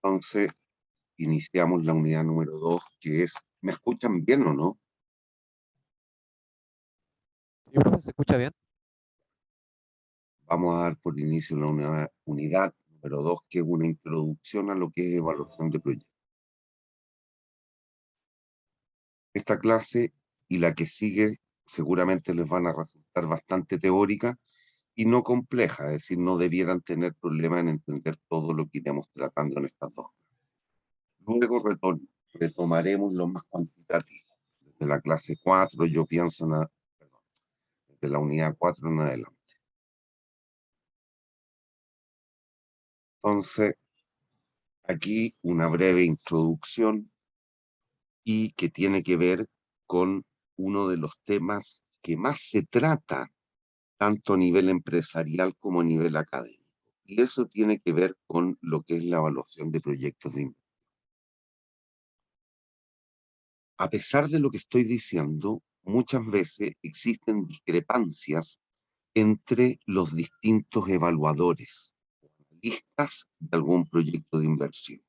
Entonces, iniciamos la unidad número 2, que es, ¿me escuchan bien o no? Sí, profe, ¿se escucha bien? Vamos a dar por inicio la unidad número 2, que es una introducción a lo que es evaluación de proyectos. Esta clase y la que sigue seguramente les van a resultar bastante teórica y no compleja, es decir, no debieran tener problema en entender todo lo que iremos tratando en estas dos. Luego retomaremos lo más cuantitativo. Desde la clase 4, yo pienso, perdón, desde la unidad 4 en adelante. Entonces, aquí una breve introducción y que tiene que ver con uno de los temas que más se trata tanto a nivel empresarial como a nivel académico. Y eso tiene que ver con lo que es la evaluación de proyectos de inversión. A pesar de lo que estoy diciendo, muchas veces existen discrepancias entre los distintos evaluadores, analistas de algún proyecto de inversión.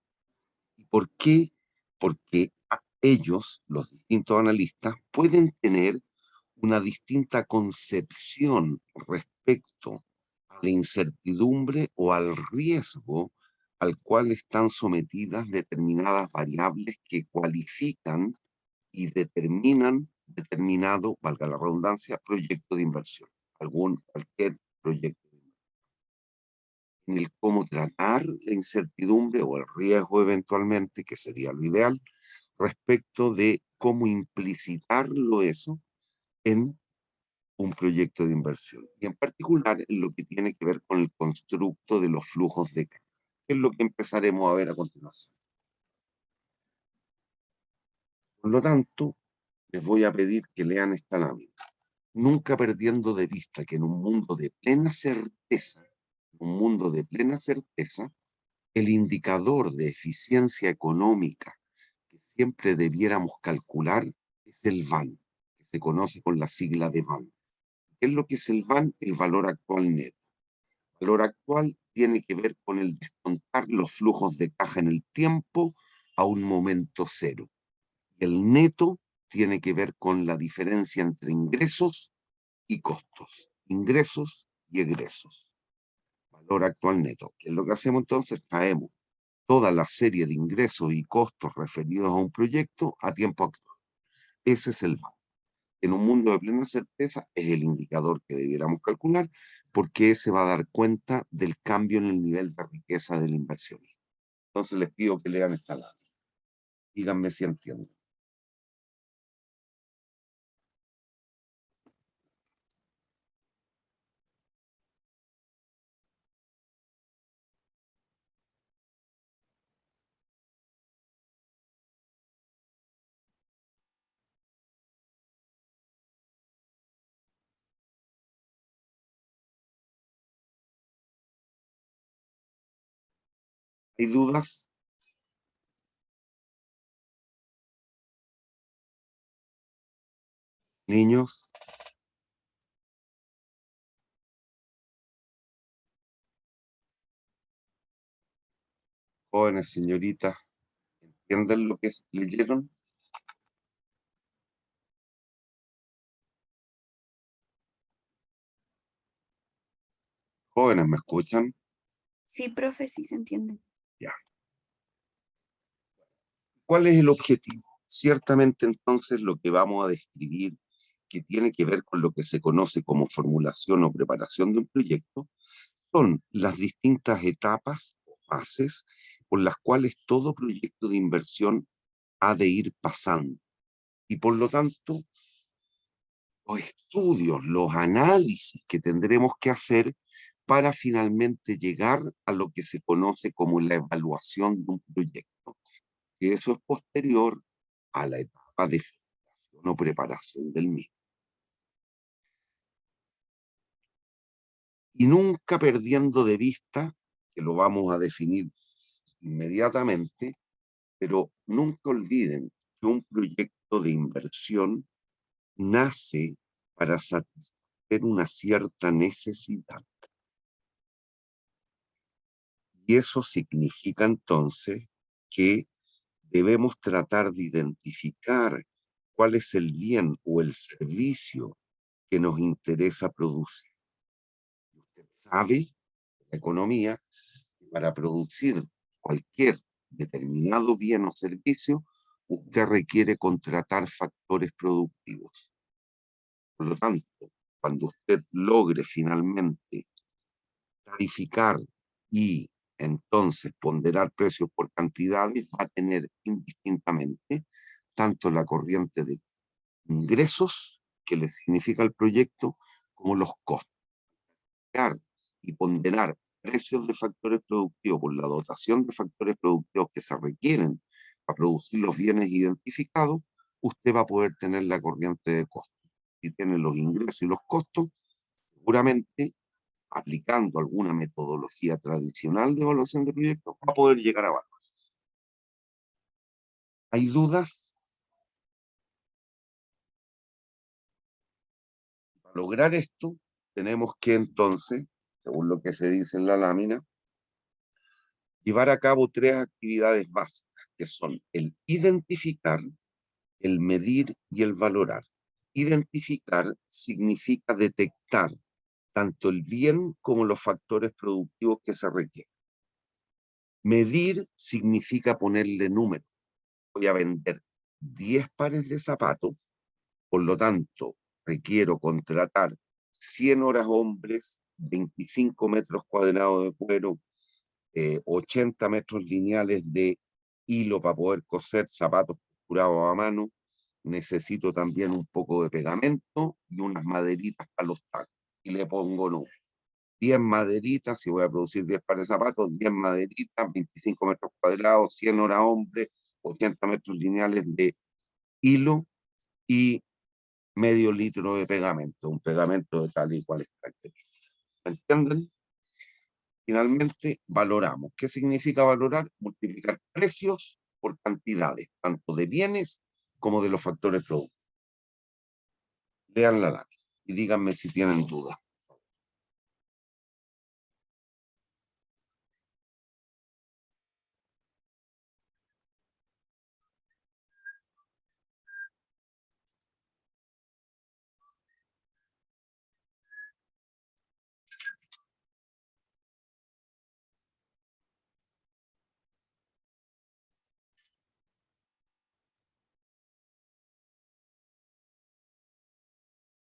¿Y por qué? Porque ellos, los distintos analistas, pueden tener una distinta concepción respecto a la incertidumbre o al riesgo al cual están sometidas determinadas variables que cualifican y determinan determinado, valga la redundancia, proyecto de inversión, cualquier proyecto de inversión. En el cómo tratar la incertidumbre o el riesgo eventualmente, que sería lo ideal, respecto de cómo implicitarlo eso en un proyecto de inversión. Y en particular en lo que tiene que ver con el constructo de los flujos de caja, que es lo que empezaremos a ver a continuación. Por lo tanto, les voy a pedir que lean esta lámina, nunca perdiendo de vista que en un mundo de plena certeza, el indicador de eficiencia económica que siempre debiéramos calcular es el VAN, que se conoce con la sigla de VAN. ¿Qué es lo que es el VAN? El valor actual neto. El valor actual tiene que ver con el descontar los flujos de caja en el tiempo a un momento cero. El neto tiene que ver con la diferencia entre ingresos y costos, ingresos y egresos. Valor actual neto. ¿Qué es lo que hacemos entonces? Traemos toda la serie de ingresos y costos referidos a un proyecto a tiempo actual. Ese es el VAN. En un mundo de plena certeza es el indicador que debiéramos calcular porque ese va a dar cuenta del cambio en el nivel de riqueza del inversionista. Entonces les pido que lean esta lámina. Díganme si entienden. ¿Hay dudas? Niños, jóvenes, señoritas, ¿entienden lo que leyeron? Jóvenes, ¿me escuchan? Sí, profe, sí se entiende. Ya. ¿Cuál es el objetivo? Ciertamente entonces lo que vamos a describir, que tiene que ver con lo que se conoce como formulación o preparación de un proyecto, son las distintas etapas o fases por las cuales todo proyecto de inversión ha de ir pasando. Y por lo tanto, los estudios, los análisis que tendremos que hacer para finalmente llegar a lo que se conoce como la evaluación de un proyecto. Que eso es posterior a la etapa de formulación o preparación del mismo. Y nunca perdiendo de vista, que lo vamos a definir inmediatamente, pero nunca olviden que un proyecto de inversión nace para satisfacer una cierta necesidad. Y Y eso significa entonces que debemos tratar de identificar cuál es el bien o el servicio que nos interesa producir. Usted sabe, en la economía, que para producir cualquier determinado bien o servicio, usted requiere contratar factores productivos. Por lo tanto, cuando usted logre finalmente tarificar y entonces ponderar precios por cantidades, va a tener indistintamente tanto la corriente de ingresos que le significa el proyecto como los costos. Y ponderar precios de factores productivos por la dotación de factores productivos que se requieren para producir los bienes identificados, usted va a poder tener la corriente de costos. Si tiene los ingresos y los costos, seguramente aplicando alguna metodología tradicional de evaluación de proyectos, va a poder llegar a valor. ¿Hay dudas? Para lograr esto, tenemos que entonces, según lo que se dice en la lámina, llevar a cabo tres actividades básicas, que son el identificar, el medir y el valorar. Identificar significa detectar tanto el bien como los factores productivos que se requieren. Medir significa ponerle número. Voy a vender 10 pares de zapatos, por lo tanto, requiero contratar 100 horas hombres, 25 metros cuadrados de cuero, 80 metros lineales de hilo para poder coser zapatos costurados a mano. Necesito también un poco de pegamento y unas maderitas para los tacos. Y le pongo números. 10 maderitas, si voy a producir 10 pares de zapatos, 10 maderitas, 25 metros cuadrados, 100 horas hombre, 80 metros lineales de hilo y medio litro de pegamento, un pegamento de tal y cual característica. ¿Me entienden? Finalmente, valoramos. ¿Qué significa valorar? Multiplicar precios por cantidades, tanto de bienes como de los factores productivos. Lean la lámina y díganme si tienen dudas.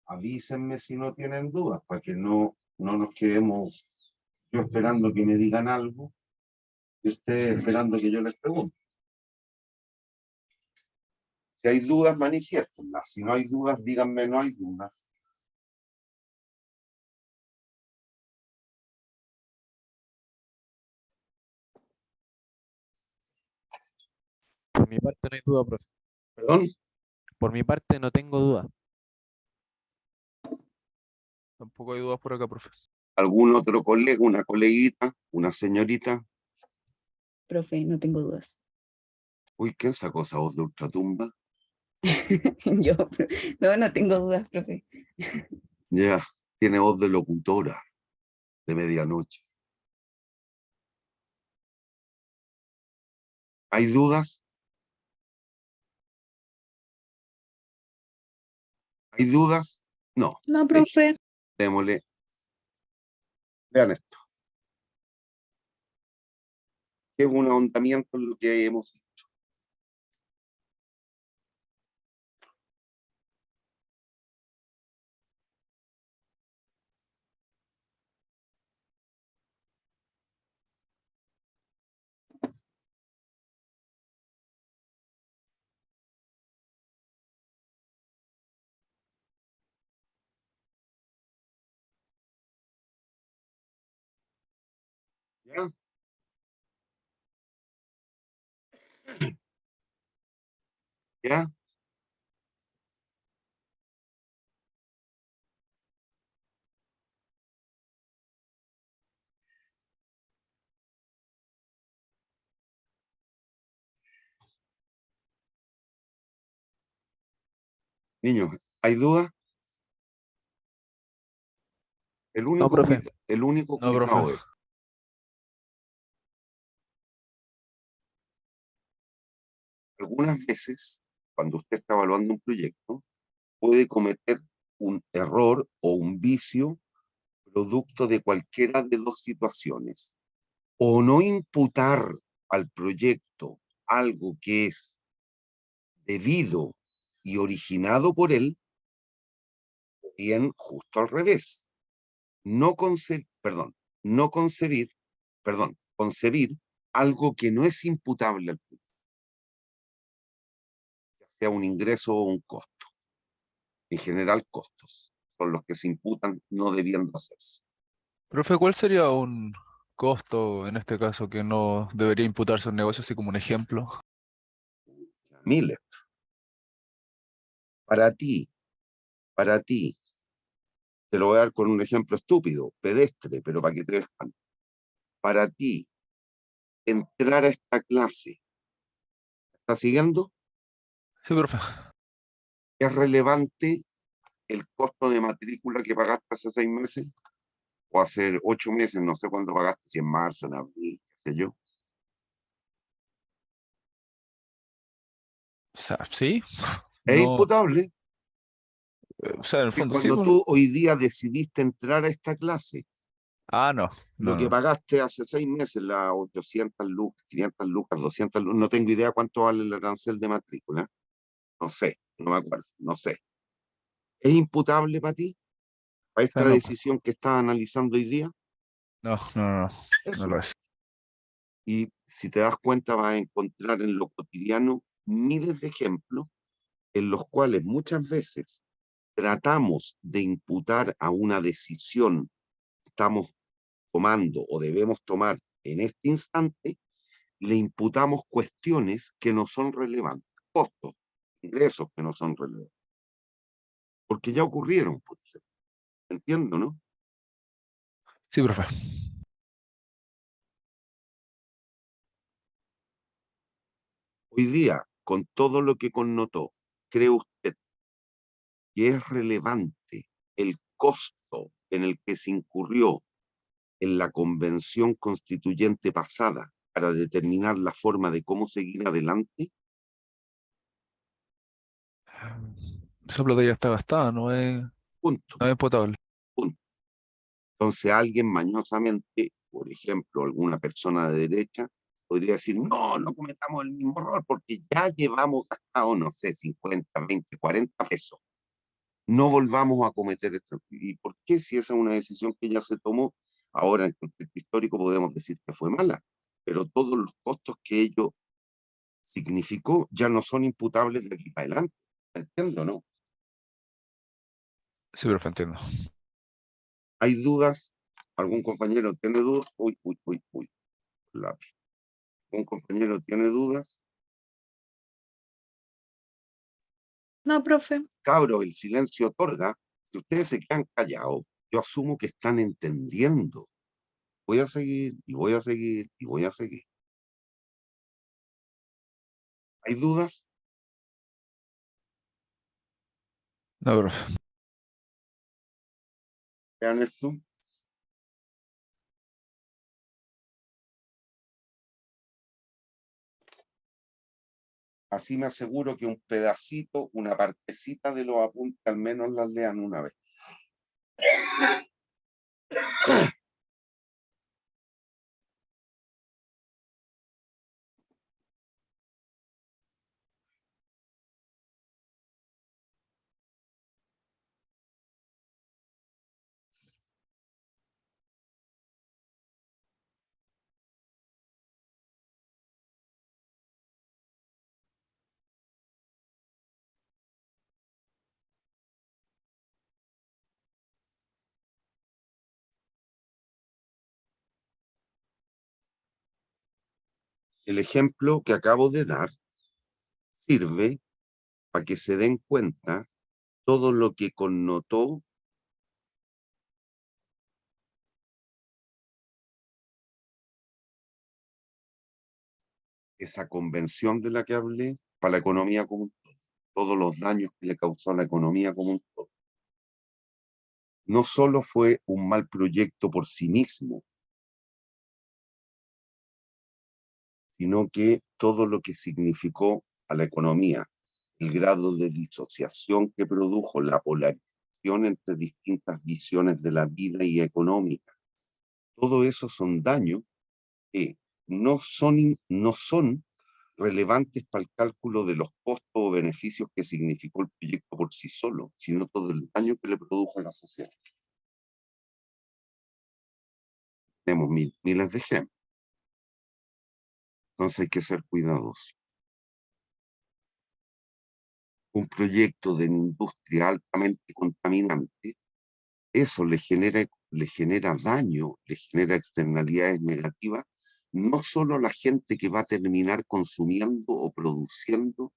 Avísenme si no tienen dudas, para que no nos quedemos yo esperando que me digan algo y ustedes esperando que yo les pregunte. Si hay dudas, manifiéstenlas. Si no hay dudas, díganme no hay dudas. Por mi parte no hay duda, profe. ¿Perdón? Por mi parte no tengo duda. Tampoco hay dudas por acá, profe. ¿Algún otro colega, una coleguita, una señorita? Profe, no tengo dudas. Uy, ¿quién sacó esa voz de ultratumba? Yo, no tengo dudas, profe. Ya, tiene voz de locutora de medianoche. ¿Hay dudas? ¿Hay dudas? No. No, profe. Démosle. Vean esto. Es un ahondamiento en lo que hemos dicho. ¿Ya? ¿Ya? Niños, ¿hay dudas? El No, único, profe. el único No, cuidado profe. es algunas veces, cuando usted está evaluando un proyecto, puede cometer un error o un vicio producto de cualquiera de dos situaciones. O no imputar al proyecto algo que es debido y originado por él, o bien justo al revés. No concebir algo que no es imputable al proyecto, sea un ingreso o un costo. En general, costos son los que se imputan no debiendo hacerse. Profe, ¿cuál sería un costo en este caso que no debería imputarse a un negocio, así como un ejemplo? Miles. Para ti, te lo voy a dar con un ejemplo estúpido, pedestre, pero para que te vean. Para ti, entrar a esta clase, ¿estás siguiendo? Sí, profe. ¿Es relevante el costo de matrícula que pagaste hace 6 meses? O hace 8 meses, no sé cuándo pagaste, si en marzo, en abril, qué sé yo. O sea, sí, Es no, imputable. o sea, en el Y fondo sí, cuando pues. tú hoy día decidiste entrar a esta clase, Ah, no, lo no, que no. pagaste hace 6 meses, las 800 lucas, 500 lucas, 200 lucas, no tengo idea cuánto vale el arancel de matrícula. No sé, no me acuerdo, no sé. ¿Es imputable para ti, para O sea, esta no, pues. decisión que estás analizando hoy día? No, no, no, no, no Eso. lo es. Y si te das cuenta, vas a encontrar en lo cotidiano miles de ejemplos en los cuales muchas veces tratamos de imputar a una decisión que estamos tomando o debemos tomar en este instante, le imputamos cuestiones que no son relevantes, costos, ingresos que no son relevantes, porque ya ocurrieron, por ejemplo. Entiendo, ¿no? Sí, profe. Hoy día, con todo lo que connotó, ¿cree usted que es relevante el costo en el que se incurrió en la convención constituyente pasada para determinar la forma de cómo seguir adelante? Esa plata ya está gastada, Punto, no es potable. punto. Entonces alguien mañosamente, por ejemplo, alguna persona de derecha, podría decir, no, no cometamos el mismo error porque ya llevamos gastado, no sé, 50, 20, 40 pesos. No volvamos a cometer esto. ¿Y por qué si esa es una decisión que ya se tomó? Ahora en contexto histórico podemos decir que fue mala, pero todos los costos que ello significó ya no son imputables de aquí para adelante. ¿Entiendo, no? Sí, profe, entiendo. ¿Hay dudas? ¿Algún compañero tiene dudas? Uy, uy, uy, uy, lápiz. ¿Un compañero tiene dudas? No, profe. Cabros, el silencio otorga. Si ustedes se quedan callados, yo asumo que están entendiendo. Voy a seguir y voy a seguir y voy a seguir. ¿Hay dudas? No, profe. Vean esto. Así me aseguro que un pedacito, una partecita de los apuntes al menos las lean una vez. El ejemplo que acabo de dar sirve para que se den cuenta todo lo que connotó esa convención de la que hablé para la economía como un todo, todos los daños que le causó a la economía como un todo. No solo fue un mal proyecto por sí mismo, sino que todo lo que significó a la economía, el grado de disociación que produjo la polarización entre distintas visiones de la vida y económica. Todo eso son daños que no son relevantes para el cálculo de los costos o beneficios que significó el proyecto por sí solo, sino todo el daño que le produjo a la sociedad. Tenemos miles de ejemplos. Entonces hay que ser cuidadosos. Un proyecto de industria altamente contaminante, eso le genera daño, le genera externalidades negativas, no solo a la gente que va a terminar consumiendo o produciendo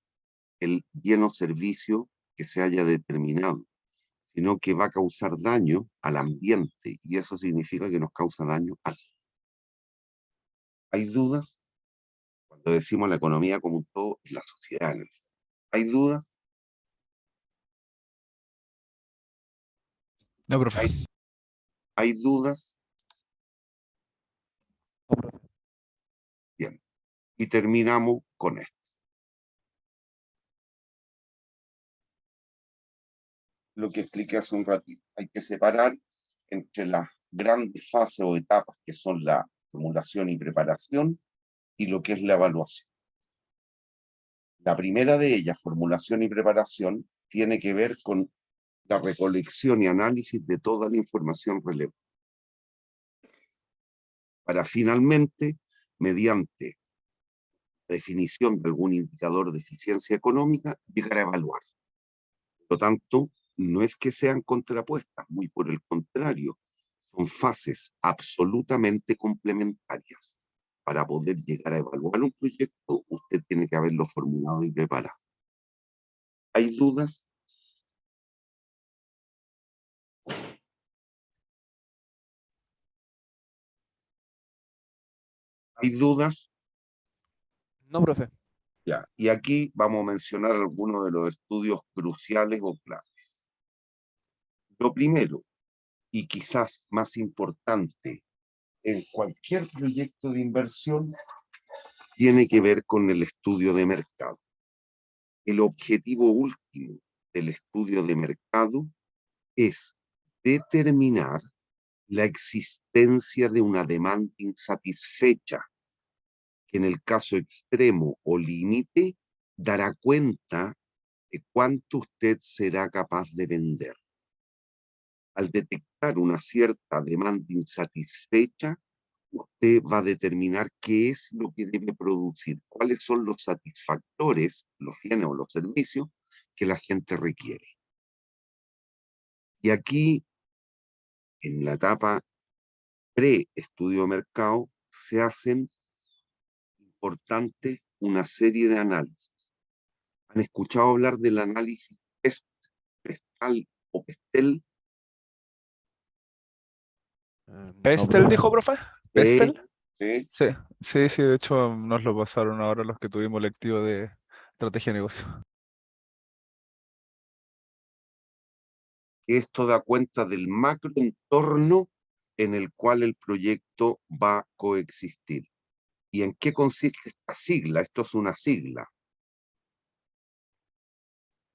el bien o servicio que se haya determinado, sino que va a causar daño al ambiente, y eso significa que nos causa daño a todos. ¿Hay dudas? Cuando decimos la economía como un todo, la sociedad en el fondo. ¿Hay dudas? No, profe. ¿Hay dudas? No, profe. Bien. Y terminamos con esto. Lo que expliqué hace un ratito. Hay que separar entre las grandes fases o etapas que son la formulación y preparación y lo que es la evaluación. La primera de ellas, formulación y preparación, tiene que ver con la recolección y análisis de toda la información relevante, para finalmente, mediante definición de algún indicador de eficiencia económica, llegar a evaluar. Por lo tanto, no es que sean contrapuestas, muy por el contrario, son fases absolutamente complementarias. Para poder llegar a evaluar un proyecto, usted tiene que haberlo formulado y preparado. ¿Hay dudas? ¿Hay dudas? No, profe. Ya, y aquí vamos a mencionar algunos de los estudios cruciales o claves. Lo primero, y quizás más importante, en cualquier proyecto de inversión, tiene que ver con el estudio de mercado. El objetivo último del estudio de mercado es determinar la existencia de una demanda insatisfecha, que en el caso extremo o límite dará cuenta de cuánto usted será capaz de vender. Al detectar una cierta demanda insatisfecha, usted va a determinar qué es lo que debe producir, cuáles son los satisfactores, los bienes o los servicios que la gente requiere. Y aquí, en la etapa pre-estudio de mercado, se hacen importantes una serie de análisis. ¿Han escuchado hablar del análisis PESTEL o PESTEL? No, ¿Pestel profe. dijo, profe? Sí, ¿Pestel? sí. Sí, sí, sí, de hecho nos lo pasaron ahora los que tuvimos lectivo de estrategia de negocio. Esto da cuenta del macroentorno en el cual el proyecto va a coexistir. ¿Y en qué consiste esta sigla? Esto es una sigla.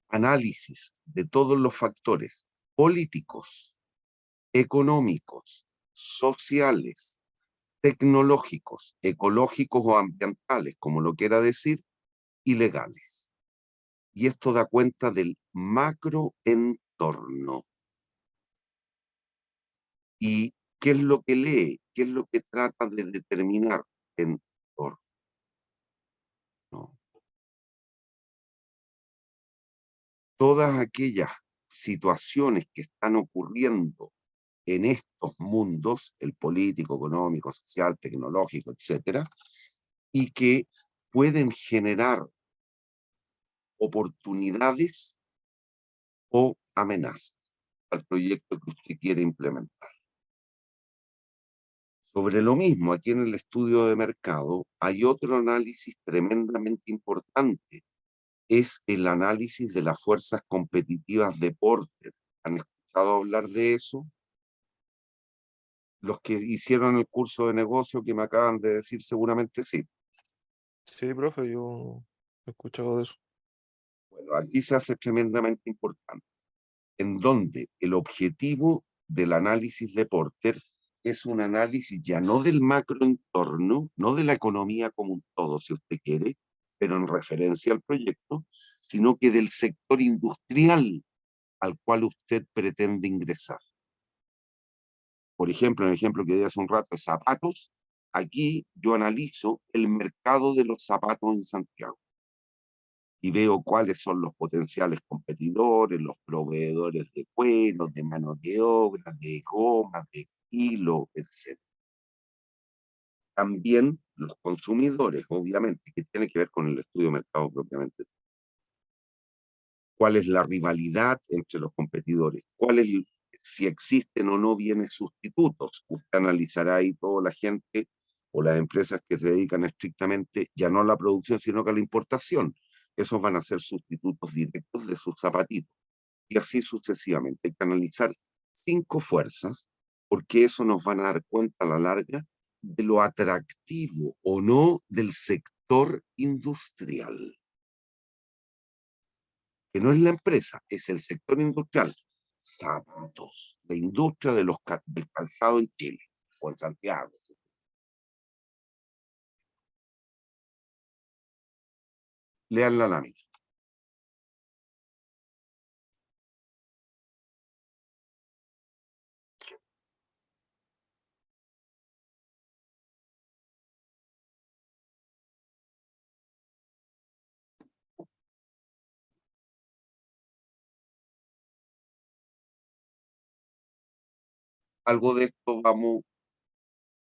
Análisis de todos los factores políticos, económicos, sociales, tecnológicos, ecológicos o ambientales, como lo quiera decir, y legales. Y esto da cuenta del macroentorno. ¿Y qué es lo que lee? ¿Qué es lo que trata de determinar? Entorno. Todas aquellas situaciones que están ocurriendo en estos mundos, el político, económico, social, tecnológico, etcétera, y que pueden generar oportunidades o amenazas al proyecto que usted quiere implementar. Sobre lo mismo, aquí en el estudio de mercado hay otro análisis tremendamente importante. Es el análisis de las fuerzas competitivas de Porter. ¿Han escuchado hablar de eso? Los que hicieron el curso de negocio que me acaban de decir seguramente sí. Sí, profe, yo he escuchado de eso. Bueno, aquí se hace tremendamente importante, en donde el objetivo del análisis de Porter es un análisis ya no del macroentorno, no de la economía como un todo, si usted quiere, pero en referencia al proyecto, sino que del sector industrial al cual usted pretende ingresar. Por ejemplo, en el ejemplo que di hace un rato, zapatos, aquí yo analizo el mercado de los zapatos en Santiago y veo cuáles son los potenciales competidores, los proveedores de cuero, de mano de obra, de goma, de hilo, etc. También los consumidores, obviamente, que tiene que ver con el estudio de mercado propiamente. ¿Cuál es la rivalidad entre los competidores? Si existen o no bienes sustitutos? Usted analizará ahí toda la gente o las empresas que se dedican estrictamente ya no a la producción, sino que a la importación. Esos van a ser sustitutos directos de sus zapatitos. Y así sucesivamente. Hay que analizar 5 fuerzas, porque eso nos van a dar cuenta a la larga de lo atractivo o no del sector industrial. Que no es la empresa, es el sector industrial. Zapatos, la industria del calzado en Chile o en Santiago. Lean la lámina. Algo de esto vamos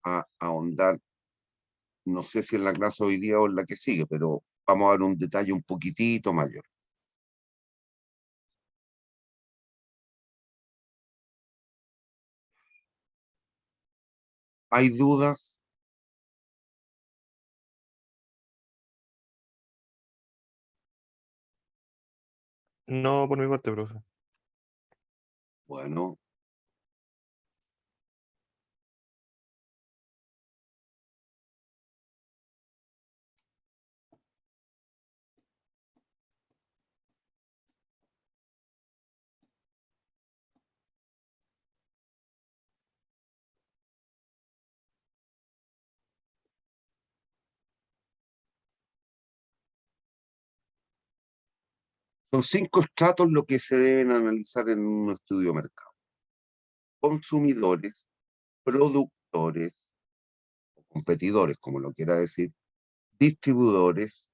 a ahondar, no sé si en la clase hoy día o en la que sigue, pero vamos a dar un detalle un poquitito mayor. ¿Hay dudas? No, por mi parte, profe. Bueno, son 5 estratos lo que se deben analizar en un estudio de mercado. Consumidores, productores, competidores, como lo quiera decir, distribuidores,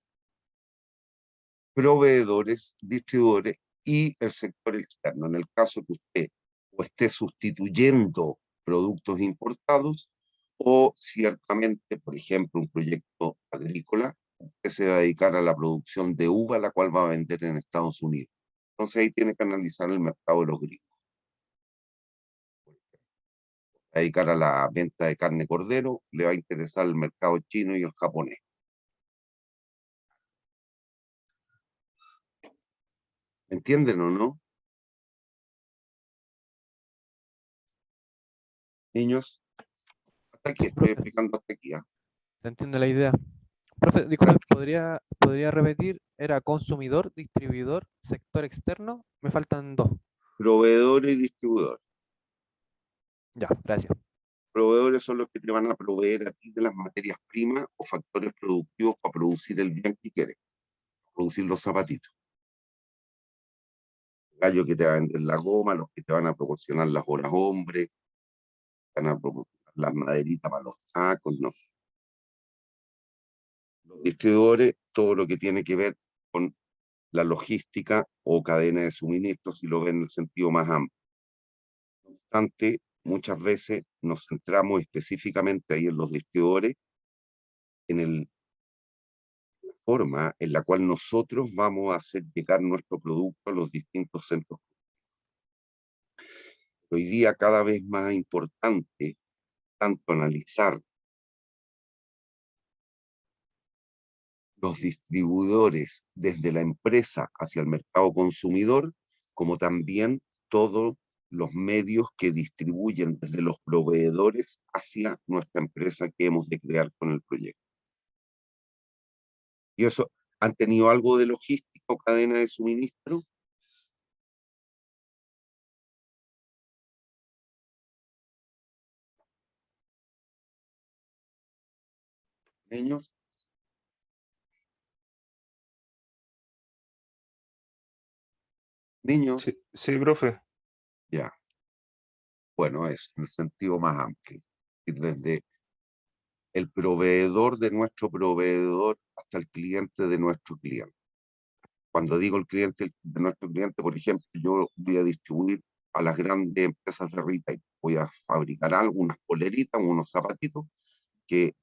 proveedores, distribuidores y el sector externo. En el caso que usted o esté sustituyendo productos importados o ciertamente, por ejemplo, un proyecto agrícola que se va a dedicar a la producción de uva, la cual va a vender en Estados Unidos. Entonces ahí tiene que analizar el mercado de los gringos. A dedicar a la venta de carne cordero, le va a interesar el mercado chino y el japonés. ¿Entienden o no? Niños, hasta aquí, Sí, estoy profe, explicando hasta aquí. se entiende la idea. Profe, disculpe, ¿podría repetir? Era consumidor, distribuidor, sector externo. Me faltan dos. Proveedores y distribuidores. Ya, gracias. Proveedores son los que te van a proveer a ti de las materias primas o factores productivos para producir el bien que quieres, producir los zapatitos. El gallo que te va a vender la goma, los que te van a proporcionar las horas hombres, van a proporcionar las maderitas para los tacos, no sé. Los distribuidores, todo lo que tiene que ver con la logística o cadena de suministro, si lo ven en el sentido más amplio. No obstante, muchas veces nos centramos específicamente ahí en los distribuidores, en el forma en la cual nosotros vamos a hacer llegar nuestro producto a los distintos centros. Hoy día cada vez más importante tanto analizar los distribuidores desde la empresa hacia el mercado consumidor, como también todos los medios que distribuyen desde los proveedores hacia nuestra empresa que hemos de crear con el proyecto. Y eso, ¿Han tenido algo de logística o cadena de suministro? Niños, niños, Sí, sí, profe. ya. Bueno, es en el sentido más amplio. Y desde el proveedor de nuestro proveedor hasta el cliente de nuestro cliente. Cuando digo el cliente de nuestro cliente, por ejemplo, yo voy a distribuir a las grandes empresas de retail. Voy a fabricar algo, unas poleritas, unos zapatitos, que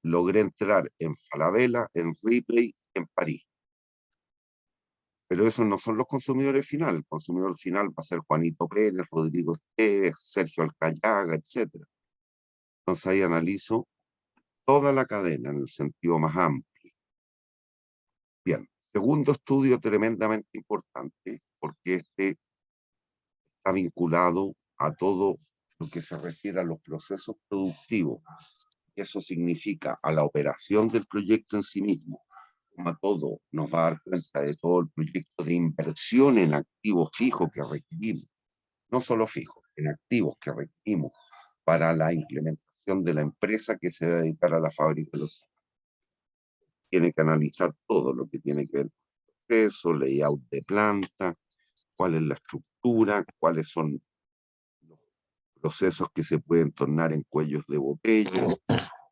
logré entrar en Falabella, en Ripley, en París. Pero esos no son los consumidores finales. El consumidor final va a ser Juanito Pérez, Rodrigo Esteves, Sergio Alcayaga, etc. Entonces ahí analizo toda la cadena en el sentido más amplio. Bien, segundo estudio tremendamente importante, porque este está vinculado a todo lo que se refiere a los procesos productivos. Eso significa a la operación del proyecto en sí mismo, como a todo, nos va a dar cuenta de todo el proyecto de inversión en activos fijos que requerimos, no solo fijos, en activos que requerimos para la implementación de la empresa que se va a dedicar a la fábrica de los. Tiene que analizar todo lo que tiene que ver con proceso, layout de planta, cuál es la estructura, cuáles son los procesos que se pueden tornar en cuellos de botella,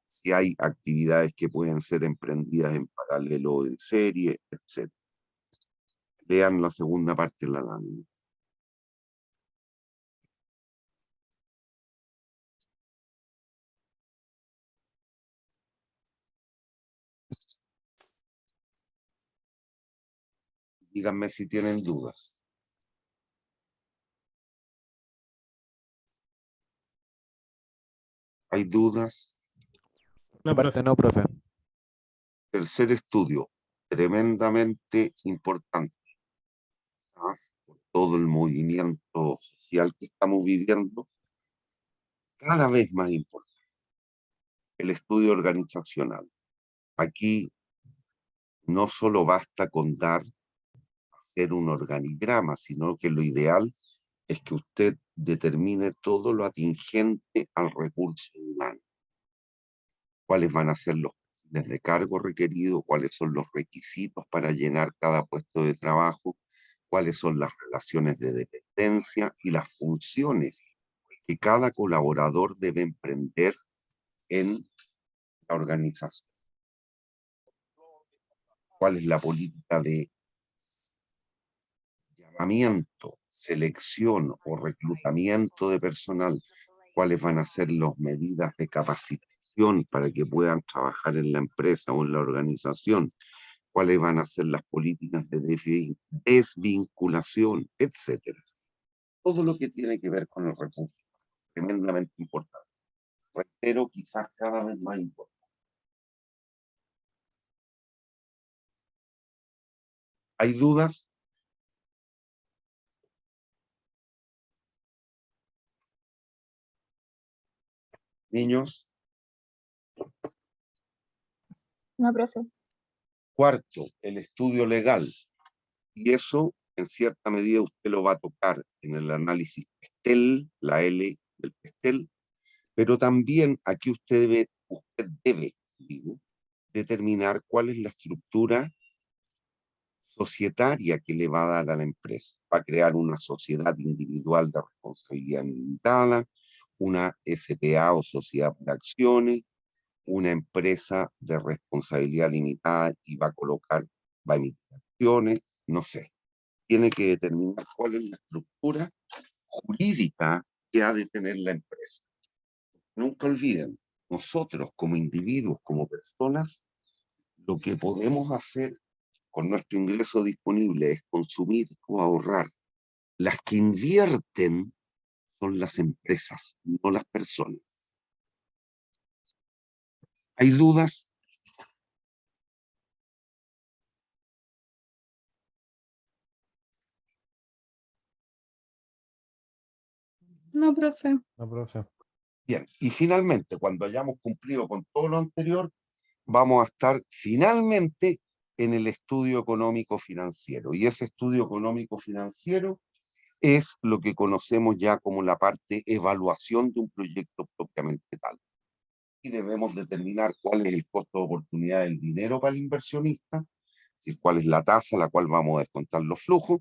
si hay actividades que pueden ser emprendidas en paralelo o en serie, etc. Lean la segunda parte de la lámina. Díganme si tienen dudas. ¿Hay dudas? No, parte no, profe. Tercer estudio, tremendamente importante, ¿ah? Por todo el movimiento social que estamos viviendo, cada vez más importante, el estudio organizacional. Aquí no solo basta con hacer un organigrama, sino que lo ideal es que usted determine todo lo atingente al recurso humano. Cuáles van a ser los perfiles de cargo requeridos, cuáles son los requisitos para llenar cada puesto de trabajo, cuáles son las relaciones de dependencia y las funciones que cada colaborador debe emprender en la organización. Cuál es la política de llamamiento, selección o reclutamiento de personal, cuáles van a ser las medidas de capacitación para que puedan trabajar en la empresa o en la organización, cuáles van a ser las políticas de desvinculación, etcétera. Todo lo que tiene que ver con el recurso, tremendamente importante. Reitero, quizás cada vez más importante. ¿Hay dudas? Niños. No, profe. Cuarto, el estudio legal. Y eso, en cierta medida, usted lo va a tocar en el análisis PESTEL, la L del PESTEL, pero también aquí usted debe digo, determinar cuál es la estructura societaria que le va a dar a la empresa. Va a crear una sociedad individual de responsabilidad limitada, una SPA o sociedad por acciones, una empresa de responsabilidad limitada y va a emitir acciones, no sé. Tiene que determinar cuál es la estructura jurídica que ha de tener la empresa. Nunca olviden, nosotros como individuos, como personas, lo que podemos hacer con nuestro ingreso disponible es consumir o ahorrar. Las que invierten son las empresas, no las personas. ¿Hay dudas? No, profe. No, profe. Bien, y finalmente, cuando hayamos cumplido con todo lo anterior, vamos a estar finalmente en el estudio económico financiero. Y ese estudio económico financiero es lo que conocemos ya como la parte evaluación de un proyecto propiamente tal. Y debemos determinar cuál es el costo de oportunidad del dinero para el inversionista, es decir, cuál es la tasa a la cual vamos a descontar los flujos,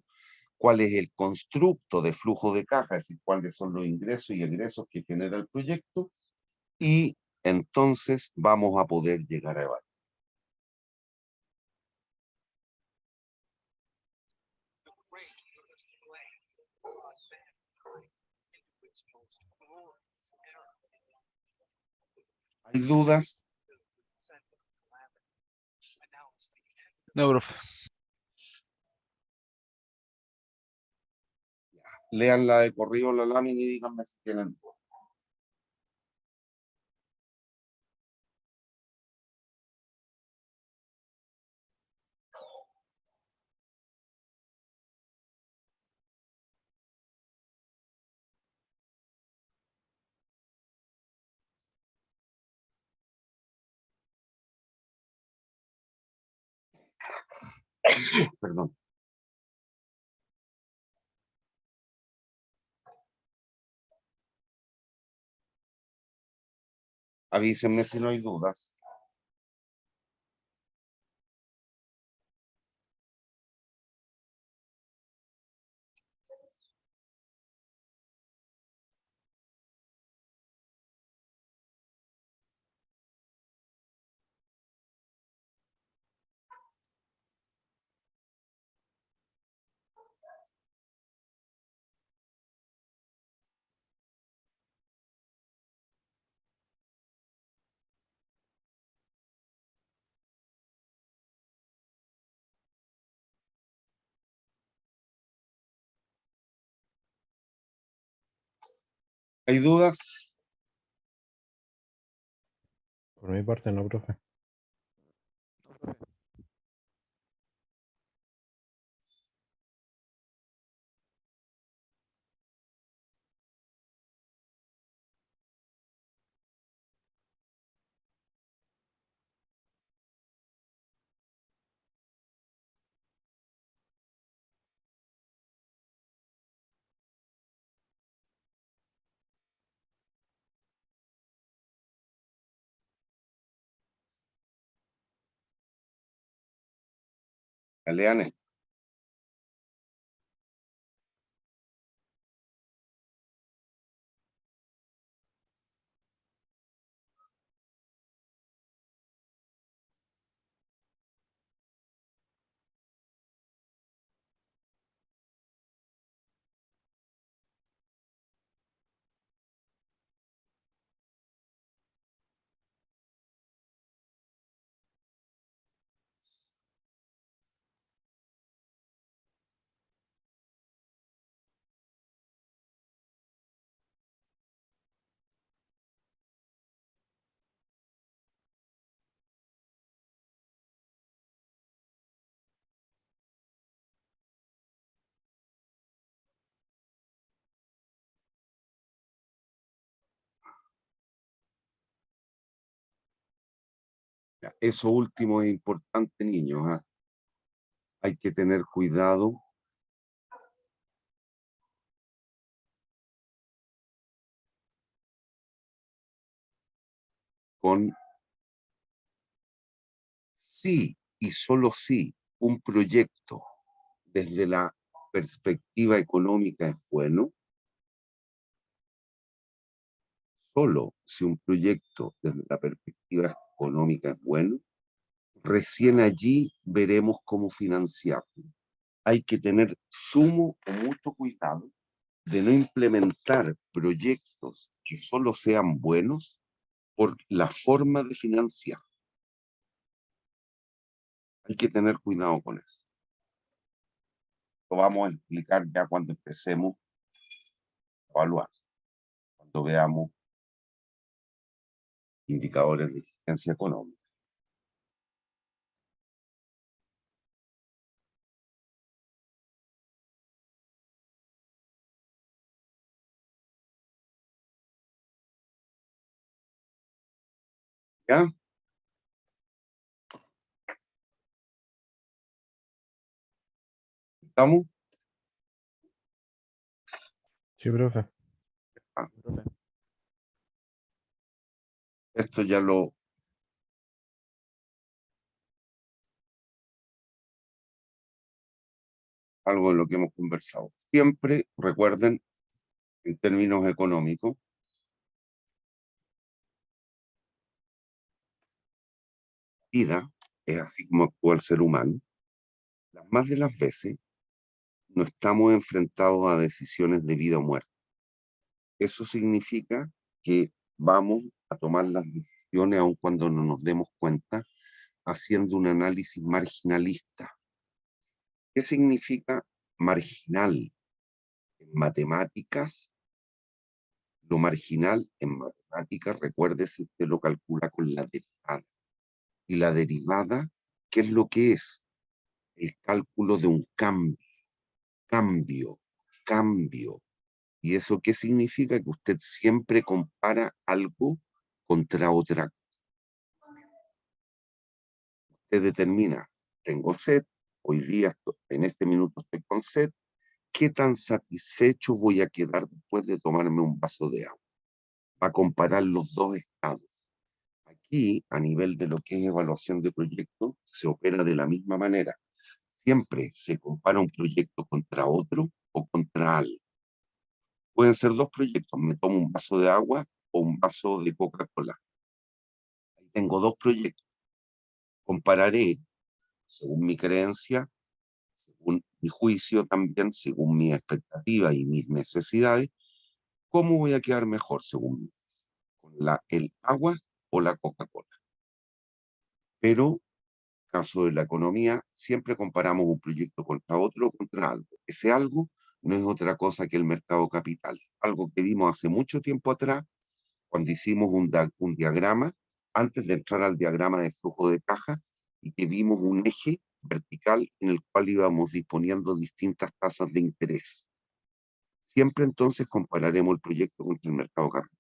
cuál es el constructo de flujo de caja, es decir, cuáles son los ingresos y egresos que genera el proyecto, y entonces vamos a poder llegar a evaluar. ¿Hay dudas? No, profe. Leanla de corrido la lámina y díganme si tienen dudas. Perdón. Avísenme si no hay dudas. ¿Hay dudas? Por mi parte no, profe. No, profe. Lean esto. Ya, eso último es importante, niños, ¿ah? Hay que tener cuidado con si y solo si un proyecto desde la perspectiva económica es bueno, solo si un proyecto desde la perspectiva económica es bueno, recién allí veremos cómo financiarlo. Hay que tener sumo o mucho cuidado de no implementar proyectos que solo sean buenos por la forma de financiar. Hay que tener cuidado con eso. Lo vamos a explicar ya cuando empecemos a evaluar, cuando veamos indicadores de eficiencia económica. ¿Ya? ¿Estamos? Sí, profe. Profe. Esto ya lo... algo de lo que hemos conversado. Siempre recuerden, en términos económicos, vida es así como actúa el ser humano. Las más de las veces no estamos enfrentados a decisiones de vida o muerte. Eso significa que vamos a tomar las decisiones aun cuando no nos demos cuenta, haciendo un análisis marginalista. ¿Qué significa marginal? En matemáticas, lo marginal en matemáticas, recuerde si usted lo calcula con la derivada. Y la derivada, ¿qué es lo que es? El cálculo de un cambio. ¿Y eso qué significa? Que usted siempre compara algo contra otra. Usted determina, tengo sed, hoy día, en este minuto estoy con sed, ¿qué tan satisfecho voy a quedar después de tomarme un vaso de agua? Va a comparar los dos estados. Aquí, a nivel de lo que es evaluación de proyectos, se opera de la misma manera. Siempre se compara un proyecto contra otro o contra algo. Pueden ser dos proyectos, me tomo un vaso de agua o un vaso de Coca-Cola. Ahí tengo dos proyectos. Compararé, según mi creencia, según mi juicio también, según mis expectativas y mis necesidades, cómo voy a quedar mejor según con el agua o la Coca-Cola. Pero caso de la economía, siempre comparamos un proyecto contra otro, contra algo. Ese algo no es otra cosa que el mercado capital. Algo que vimos hace mucho tiempo atrás, cuando hicimos un diagrama, antes de entrar al diagrama de flujo de caja, y que vimos un eje vertical en el cual íbamos disponiendo distintas tasas de interés. Siempre entonces compararemos el proyecto contra el mercado capital,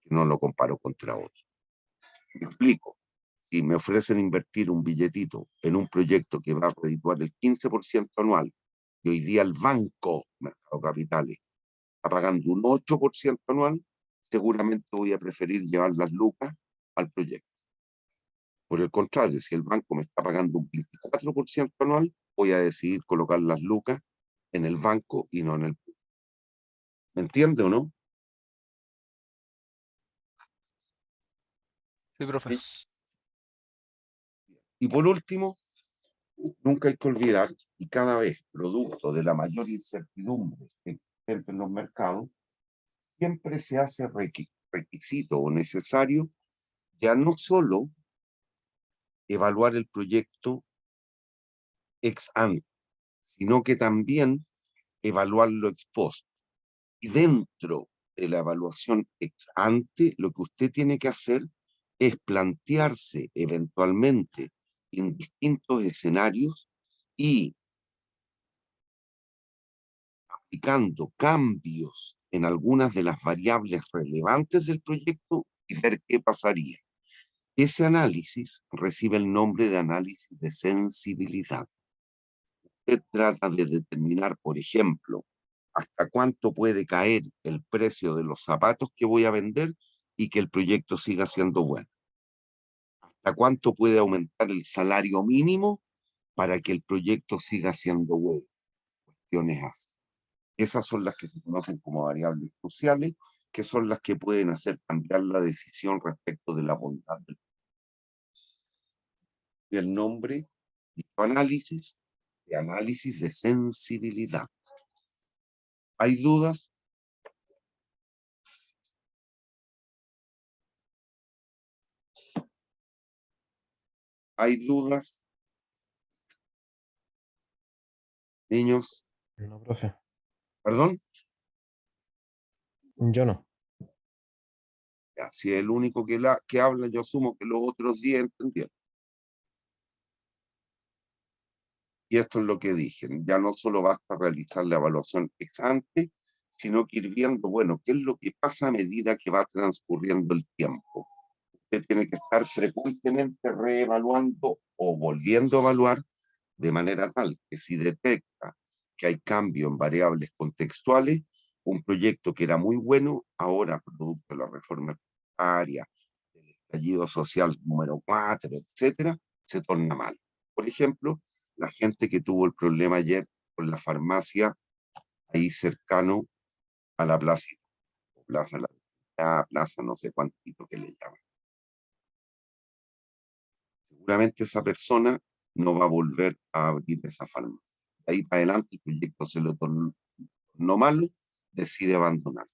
que no lo comparo contra otro. Me explico. Si me ofrecen invertir un billetito en un proyecto que va a redituar el 15% anual, y hoy día el banco, Mercado Capitales, está pagando un 8% anual, seguramente voy a preferir llevar las lucas al proyecto. Por el contrario, si el banco me está pagando un 24% anual, voy a decidir colocar las lucas en el banco y no en el proyecto. ¿Me entiende o no? Sí, profe. Y por último, nunca hay que olvidar, y cada vez producto de la mayor incertidumbre existente en los mercados, siempre se hace requisito o necesario ya no solo evaluar el proyecto ex ante, sino que también evaluarlo ex post. Y dentro de la evaluación ex ante, lo que usted tiene que hacer es plantearse eventualmente en distintos escenarios y aplicando cambios en algunas de las variables relevantes del proyecto y ver qué pasaría. Ese análisis recibe el nombre de análisis de sensibilidad. Usted trata de determinar, por ejemplo, hasta cuánto puede caer el precio de los zapatos que voy a vender y que el proyecto siga siendo bueno. Hasta cuánto puede aumentar el salario mínimo para que el proyecto siga siendo bueno. Cuestiones así. Esas son las que se conocen como variables cruciales, que son las que pueden hacer cambiar la decisión respecto de la bondad del proyecto. Y el nombre de análisis de sensibilidad. ¿Hay dudas? ¿Hay dudas? Niños, No, profe. perdón, Yo no. ya, si es el único que habla, yo asumo que los otros 10 entendieron. Y esto es lo que dije, ya no solo basta realizar la evaluación ex ante, sino que ir viendo, bueno, qué es lo que pasa a medida que va transcurriendo el tiempo. Usted tiene que estar frecuentemente reevaluando o volviendo a evaluar de manera tal que si detecta que hay cambio en variables contextuales, un proyecto que era muy bueno, ahora producto de la reforma tributaria, del estallido social número 4, etcétera, se torna mal. Por ejemplo, la gente que tuvo el problema ayer con la farmacia ahí cercano a la plaza no sé cuántito que le llaman. Seguramente esa persona no va a volver a abrir esa farmacia. De ahí para adelante el proyecto se lo tornó malo, decide abandonar.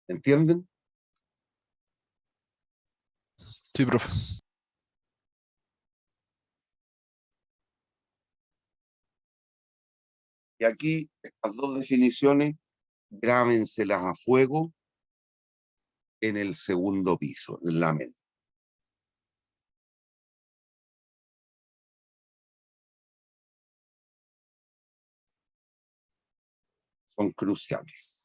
¿Entienden? Sí, profe. Y aquí estas dos definiciones, grábenselas a fuego en el segundo piso, en la mesa. Son cruciales.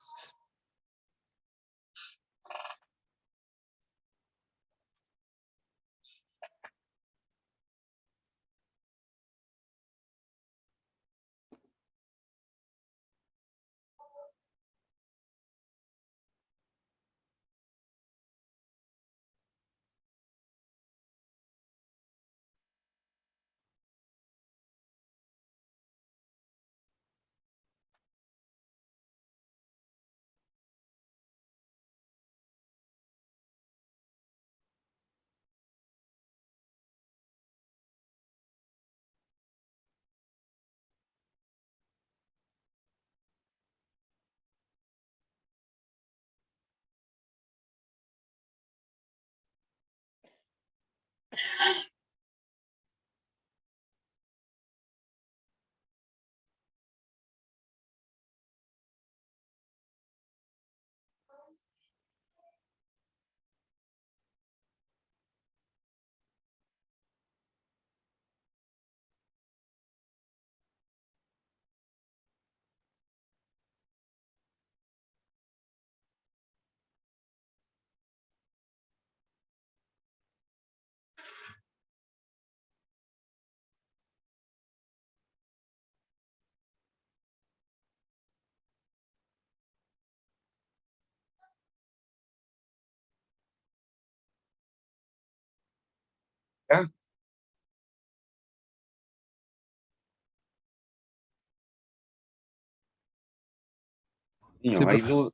¿Ya? Niños, Sí, hay profe. dudas.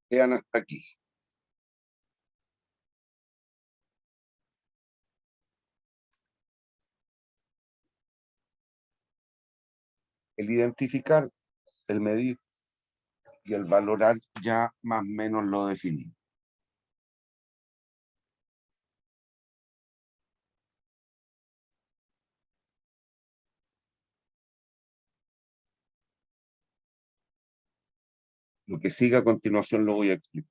Quedan hasta aquí. El identificar, el medir y el valorar ya más o menos lo definí. Lo que siga a continuación lo voy a explicar.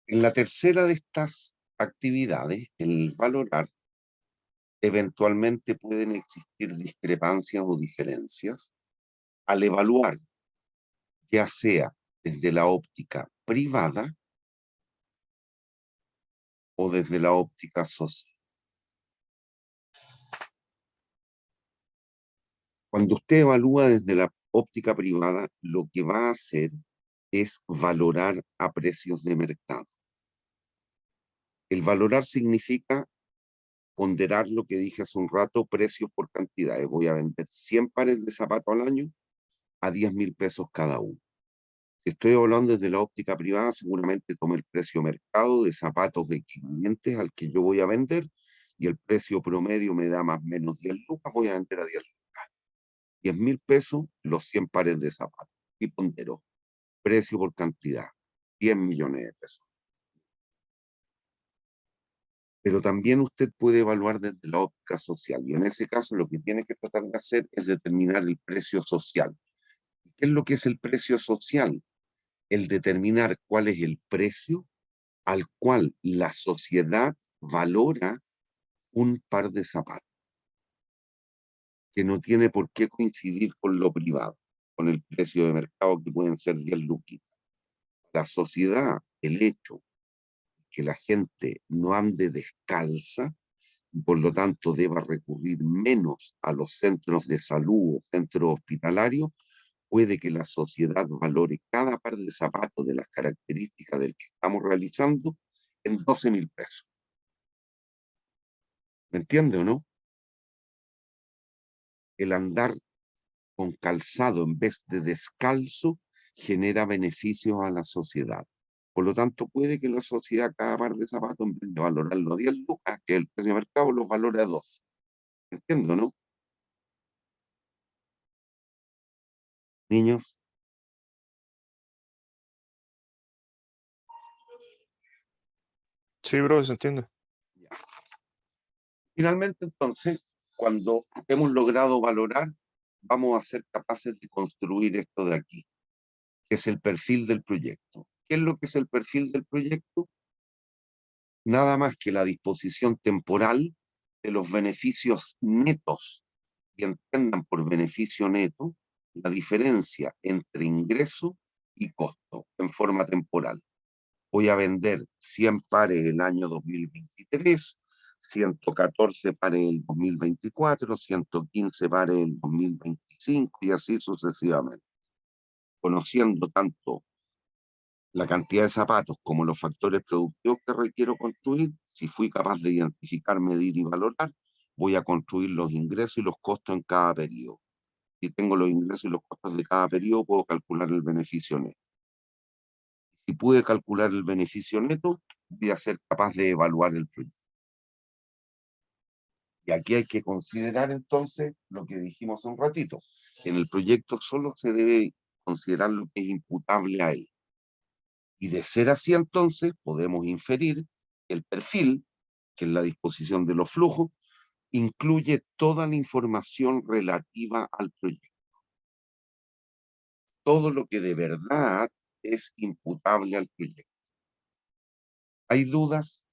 En la tercera de estas actividades, el valorar, eventualmente pueden existir discrepancias o diferencias al evaluar, ya sea desde la óptica privada o desde la óptica social. Cuando usted evalúa desde la óptica privada, lo que va a hacer es valorar a precios de mercado. El valorar significa ponderar lo que dije hace un rato, precios por cantidades. Voy a vender 100 pares de zapatos al año a 10.000 pesos cada uno. Si estoy hablando desde la óptica privada, seguramente tomo el precio mercado de zapatos equivalentes al que yo voy a vender y el precio promedio me da más o menos 10 lucas, voy a vender a 10 lucas. 10.000 pesos los 100 pares de zapatos. Y pondero, precio por cantidad, 10 millones de pesos. Pero también usted puede evaluar desde la óptica social. Y en ese caso lo que tiene que tratar de hacer es determinar el precio social. ¿Qué es lo que es el precio social? El determinar cuál es el precio al cual la sociedad valora un par de zapatos, que no tiene por qué coincidir con lo privado, con el precio de mercado que pueden ser 10 luquitas. La sociedad, el hecho que la gente no ande descalza y por lo tanto deba recurrir menos a los centros de salud o centros hospitalarios, puede que la sociedad valore cada par de zapatos de las características del que estamos realizando en 12.000 pesos. ¿Me entiende o no? El andar con calzado en vez de descalzo genera beneficios a la sociedad. Por lo tanto, puede que la sociedad cada par de zapatos, en vez de valorarlo a 10 lucas, que es el precio de mercado, los valore a 12. ¿Entiendo, no? Niños. Sí, profe, se entiende. Ya. Finalmente, entonces, cuando hemos logrado valorar, vamos a ser capaces de construir esto de aquí, que es el perfil del proyecto. ¿Qué es lo que es el perfil del proyecto? Nada más que la disposición temporal de los beneficios netos, y entiendan por beneficio neto la diferencia entre ingreso y costo en forma temporal. Voy a vender 100 pares el año 2023, 114 pares el 2024, 115 pares el 2025 y así sucesivamente. Conociendo tanto la cantidad de zapatos como los factores productivos que requiero construir, si fui capaz de identificar, medir y valorar, voy a construir los ingresos y los costos en cada periodo. Si tengo los ingresos y los costos de cada periodo, puedo calcular el beneficio neto. Si pude calcular el beneficio neto, voy a ser capaz de evaluar el proyecto. Y aquí hay que considerar entonces lo que dijimos un ratito. En el proyecto solo se debe considerar lo que es imputable a él. Y de ser así, entonces, podemos inferir que el perfil, que es la disposición de los flujos, incluye toda la información relativa al proyecto. Todo lo que de verdad es imputable al proyecto. ¿Hay dudas?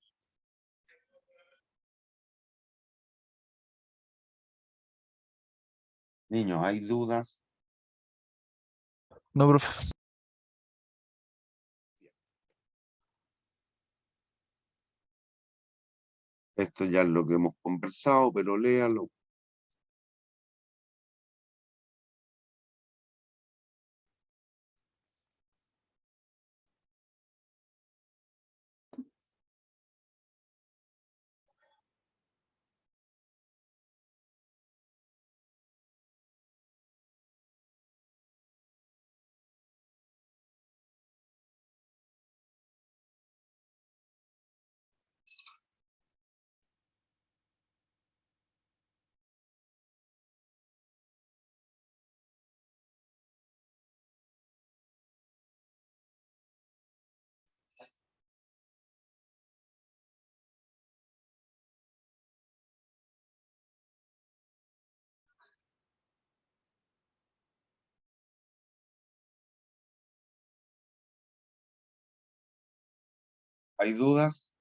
Niños, ¿hay dudas? No, profe. Esto ya es lo que hemos conversado, pero léalo. ¿Hay dudas?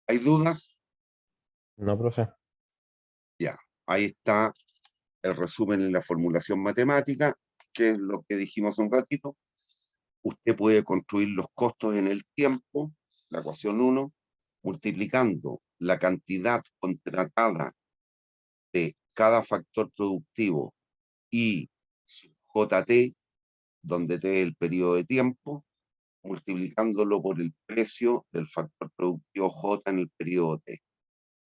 ¿Hay dudas? No, profe. Ya, ahí está el resumen en la formulación matemática, que es lo que dijimos un ratito. Usted puede construir los costos en el tiempo, la ecuación 1, multiplicando la cantidad contratada de cada factor productivo y su JT, donde T es el periodo de tiempo, multiplicándolo por el precio del factor productivo J en el periodo T.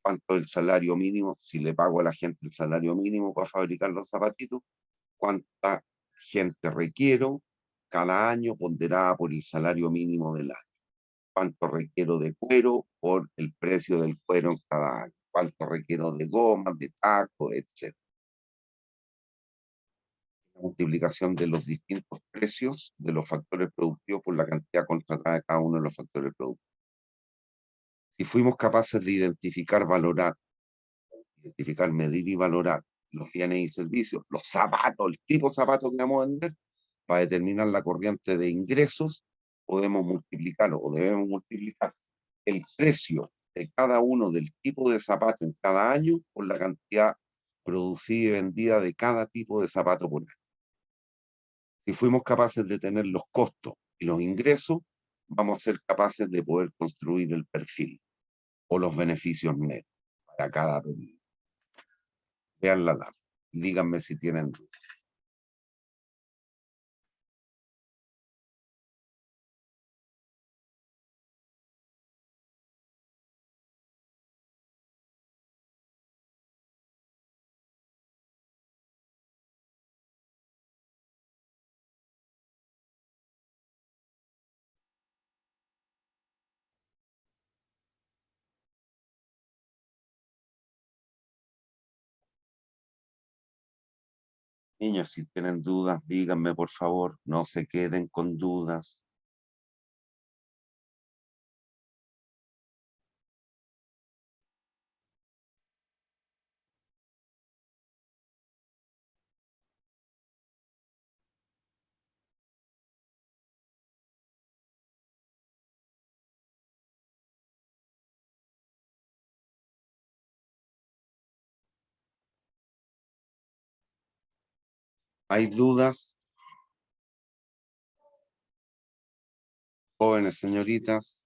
¿Cuánto es el salario mínimo? Si le pago a la gente el salario mínimo para fabricar los zapatitos, ¿cuánta gente requiero cada año ponderada por el salario mínimo del año? ¿Cuánto requiero de cuero por el precio del cuero en cada año? cuánto requiero de goma, de taco, etc. La multiplicación de los distintos precios de los factores productivos por la cantidad contratada de cada uno de los factores productivos. Si fuimos capaces de identificar, medir y valorar los bienes y servicios, los zapatos, el tipo de zapato que vamos a vender, para determinar la corriente de ingresos, podemos multiplicarlo o debemos multiplicar el precio de cada uno del tipo de zapato en cada año por la cantidad producida y vendida de cada tipo de zapato por año. Si fuimos capaces de tener los costos y los ingresos, vamos a ser capaces de poder construir el perfil o los beneficios netos para cada periodo. Vean la lámina y díganme si tienen dudas. Niños, si tienen dudas, díganme por favor, no se queden con dudas. ¿Hay dudas? Jóvenes señoritas,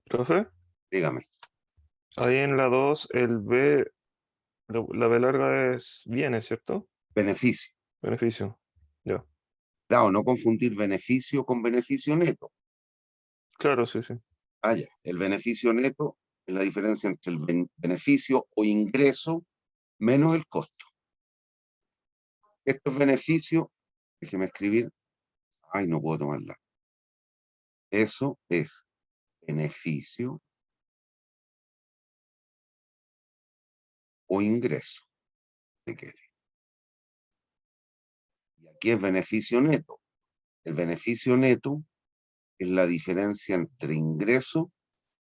Profe, dígame. ahí en la 2 el B, la B larga es bienes, ¿cierto? Beneficio. Beneficio. Ya. Claro, no confundir beneficio con beneficio neto. Claro, sí, sí. Ah, ya. El beneficio neto es la diferencia entre el beneficio o ingreso menos el costo. Estos beneficios, déjeme escribir. Ay, no puedo tomarla. Eso es beneficio o ingreso. ¿Qué quiere? Y aquí es beneficio neto. El beneficio neto es la diferencia entre ingreso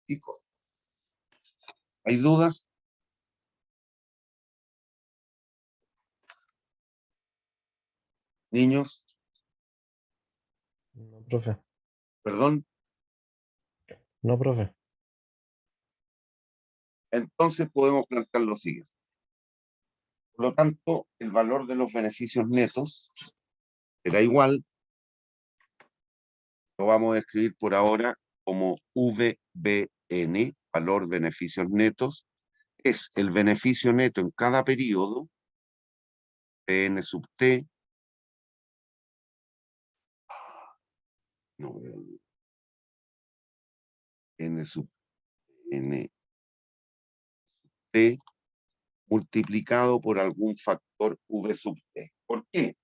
y costo. ¿Hay dudas? Niños, No, profe. perdón. No, profe. Entonces podemos plantear lo siguiente. Por lo tanto, el valor de los beneficios netos será igual, lo vamos a escribir por ahora como VBN, valor beneficios netos, es el beneficio neto en cada periodo, PN sub T, no, N sub N T, multiplicado por algún factor V sub T. ¿Por qué?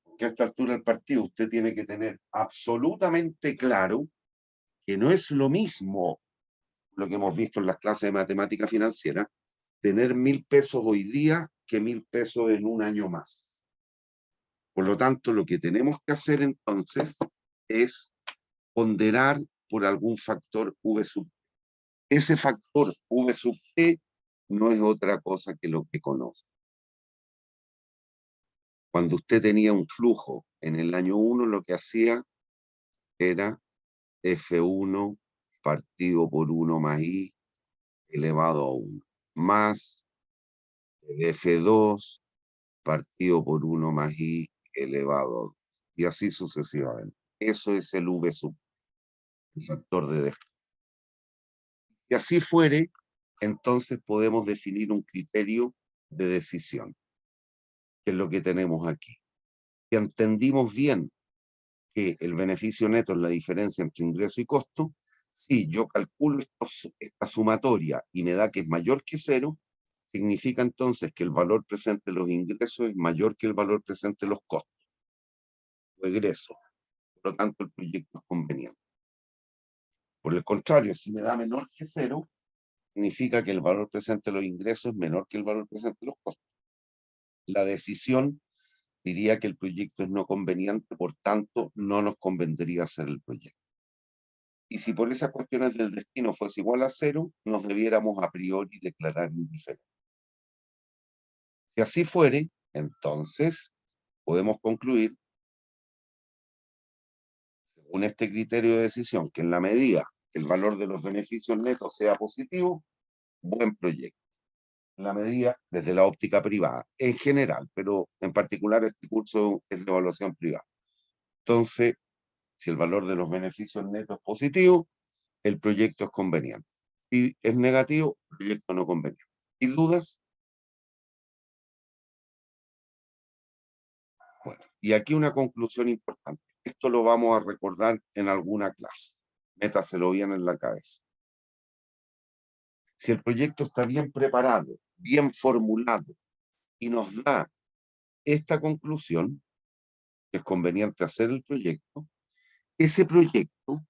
Porque a esta altura del partido usted tiene que tener absolutamente claro que no es lo mismo lo que hemos visto en las clases de matemática financiera, tener 1.000 pesos hoy día que 1.000 pesos en un año más. Por lo tanto, lo que tenemos que hacer entonces es ponderar por algún factor V sub T. Ese factor V sub T no es otra cosa que lo que conoce. Cuando usted tenía un flujo en el año 1, lo que hacía era F1 partido por 1 más I elevado a 1, más el F2 partido por 1 más I elevado a 2, y así sucesivamente. Eso es el V sub, el factor de descuento. Si así fuere, entonces podemos definir un criterio de decisión, que es lo que tenemos aquí. Si entendimos bien que el beneficio neto es la diferencia entre ingreso y costo, si yo calculo esta sumatoria y me da que es mayor que 0, significa entonces que el valor presente de los ingresos es mayor que el valor presente de los costos o egresos. Por lo tanto, el proyecto es conveniente. Por el contrario, si me da menor que 0, significa que el valor presente de los ingresos es menor que el valor presente de los costos. La decisión diría que el proyecto es no conveniente, por tanto, no nos convendría hacer el proyecto. Y si por esas cuestiones del destino fuese igual a 0, nos debiéramos a priori declarar indiferentes. Si así fuere, entonces podemos concluir, según este criterio de decisión, que en la medida que el valor de los beneficios netos sea positivo, buen proyecto. En la medida, desde la óptica privada, en general, pero en particular este curso es de evaluación privada. Entonces, si el valor de los beneficios netos es positivo, el proyecto es conveniente. Si es negativo, el proyecto no conveniente. ¿Y dudas? Bueno, y aquí una conclusión importante. Esto lo vamos a recordar en alguna clase. Métaselo bien en la cabeza. Si el proyecto está bien preparado, bien formulado, y nos da esta conclusión, que es conveniente hacer el proyecto, ese proyecto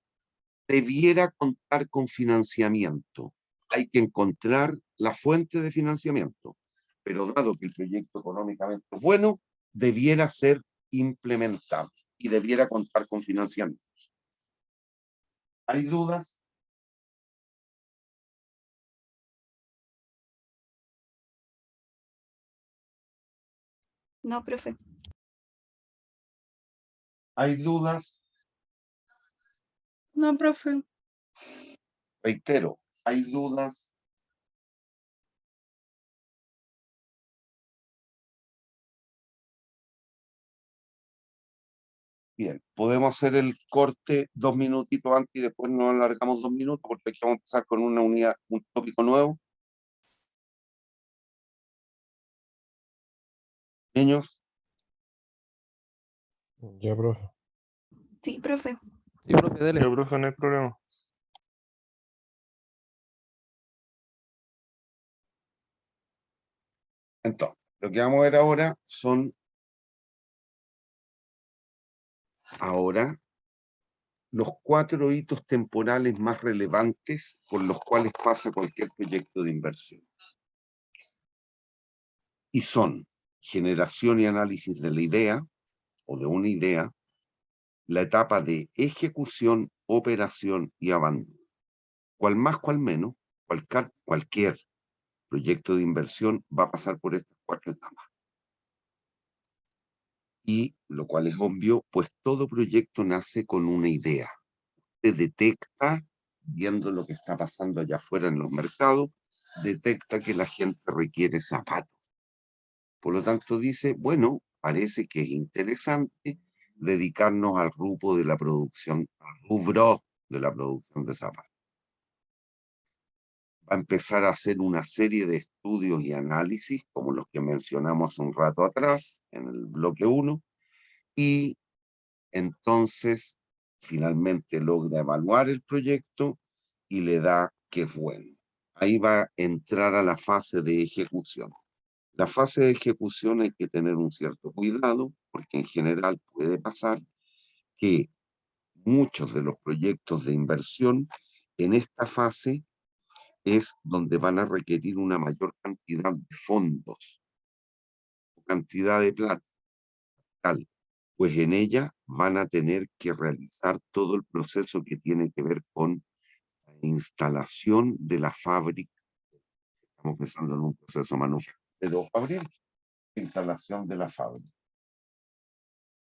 debiera contar con financiamiento. Hay que encontrar la fuente de financiamiento, pero dado que el proyecto económicamente es bueno, debiera ser implementado y debiera contar con financiamiento. ¿Hay dudas? No, profe. ¿Hay dudas? No, profe. Reitero, ¿hay dudas? Bien, podemos hacer el corte 2 minutitos antes y después nos alargamos 2 minutos porque aquí vamos a empezar con una unidad, un tópico nuevo. Niños, Ya, profe. Sí, profe. Sí, profe, dele. Yo, profe, no hay problema. entonces, lo que vamos a ver ahora son los 4 hitos temporales más relevantes por los cuales pasa cualquier proyecto de inversión. Y son generación y análisis de la idea o de una idea, la etapa de ejecución, operación y abandono. Cual más, cual menos, cualquier proyecto de inversión va a pasar por estas 4 etapas. Y lo cual es obvio, pues todo proyecto nace con una idea. Se detecta, viendo lo que está pasando allá afuera en los mercados, detecta que la gente requiere zapatos. Por lo tanto dice, bueno, parece que es interesante dedicarnos al rubro de la producción, al rubro de la producción de zapatos. Va a empezar a hacer una serie de estudios y análisis, como los que mencionamos un rato atrás, en el bloque 1, y entonces finalmente logra evaluar el proyecto y le da que es bueno. Ahí va a entrar a la fase de ejecución. La fase de ejecución hay que tener un cierto cuidado, porque en general puede pasar que muchos de los proyectos de inversión en esta fase es donde van a requerir una mayor cantidad de fondos, cantidad de plata, tal, pues en ella van a tener que realizar todo el proceso que tiene que ver con la instalación de la fábrica. Estamos pensando en un proceso manufacturero fabril, instalación de la fábrica.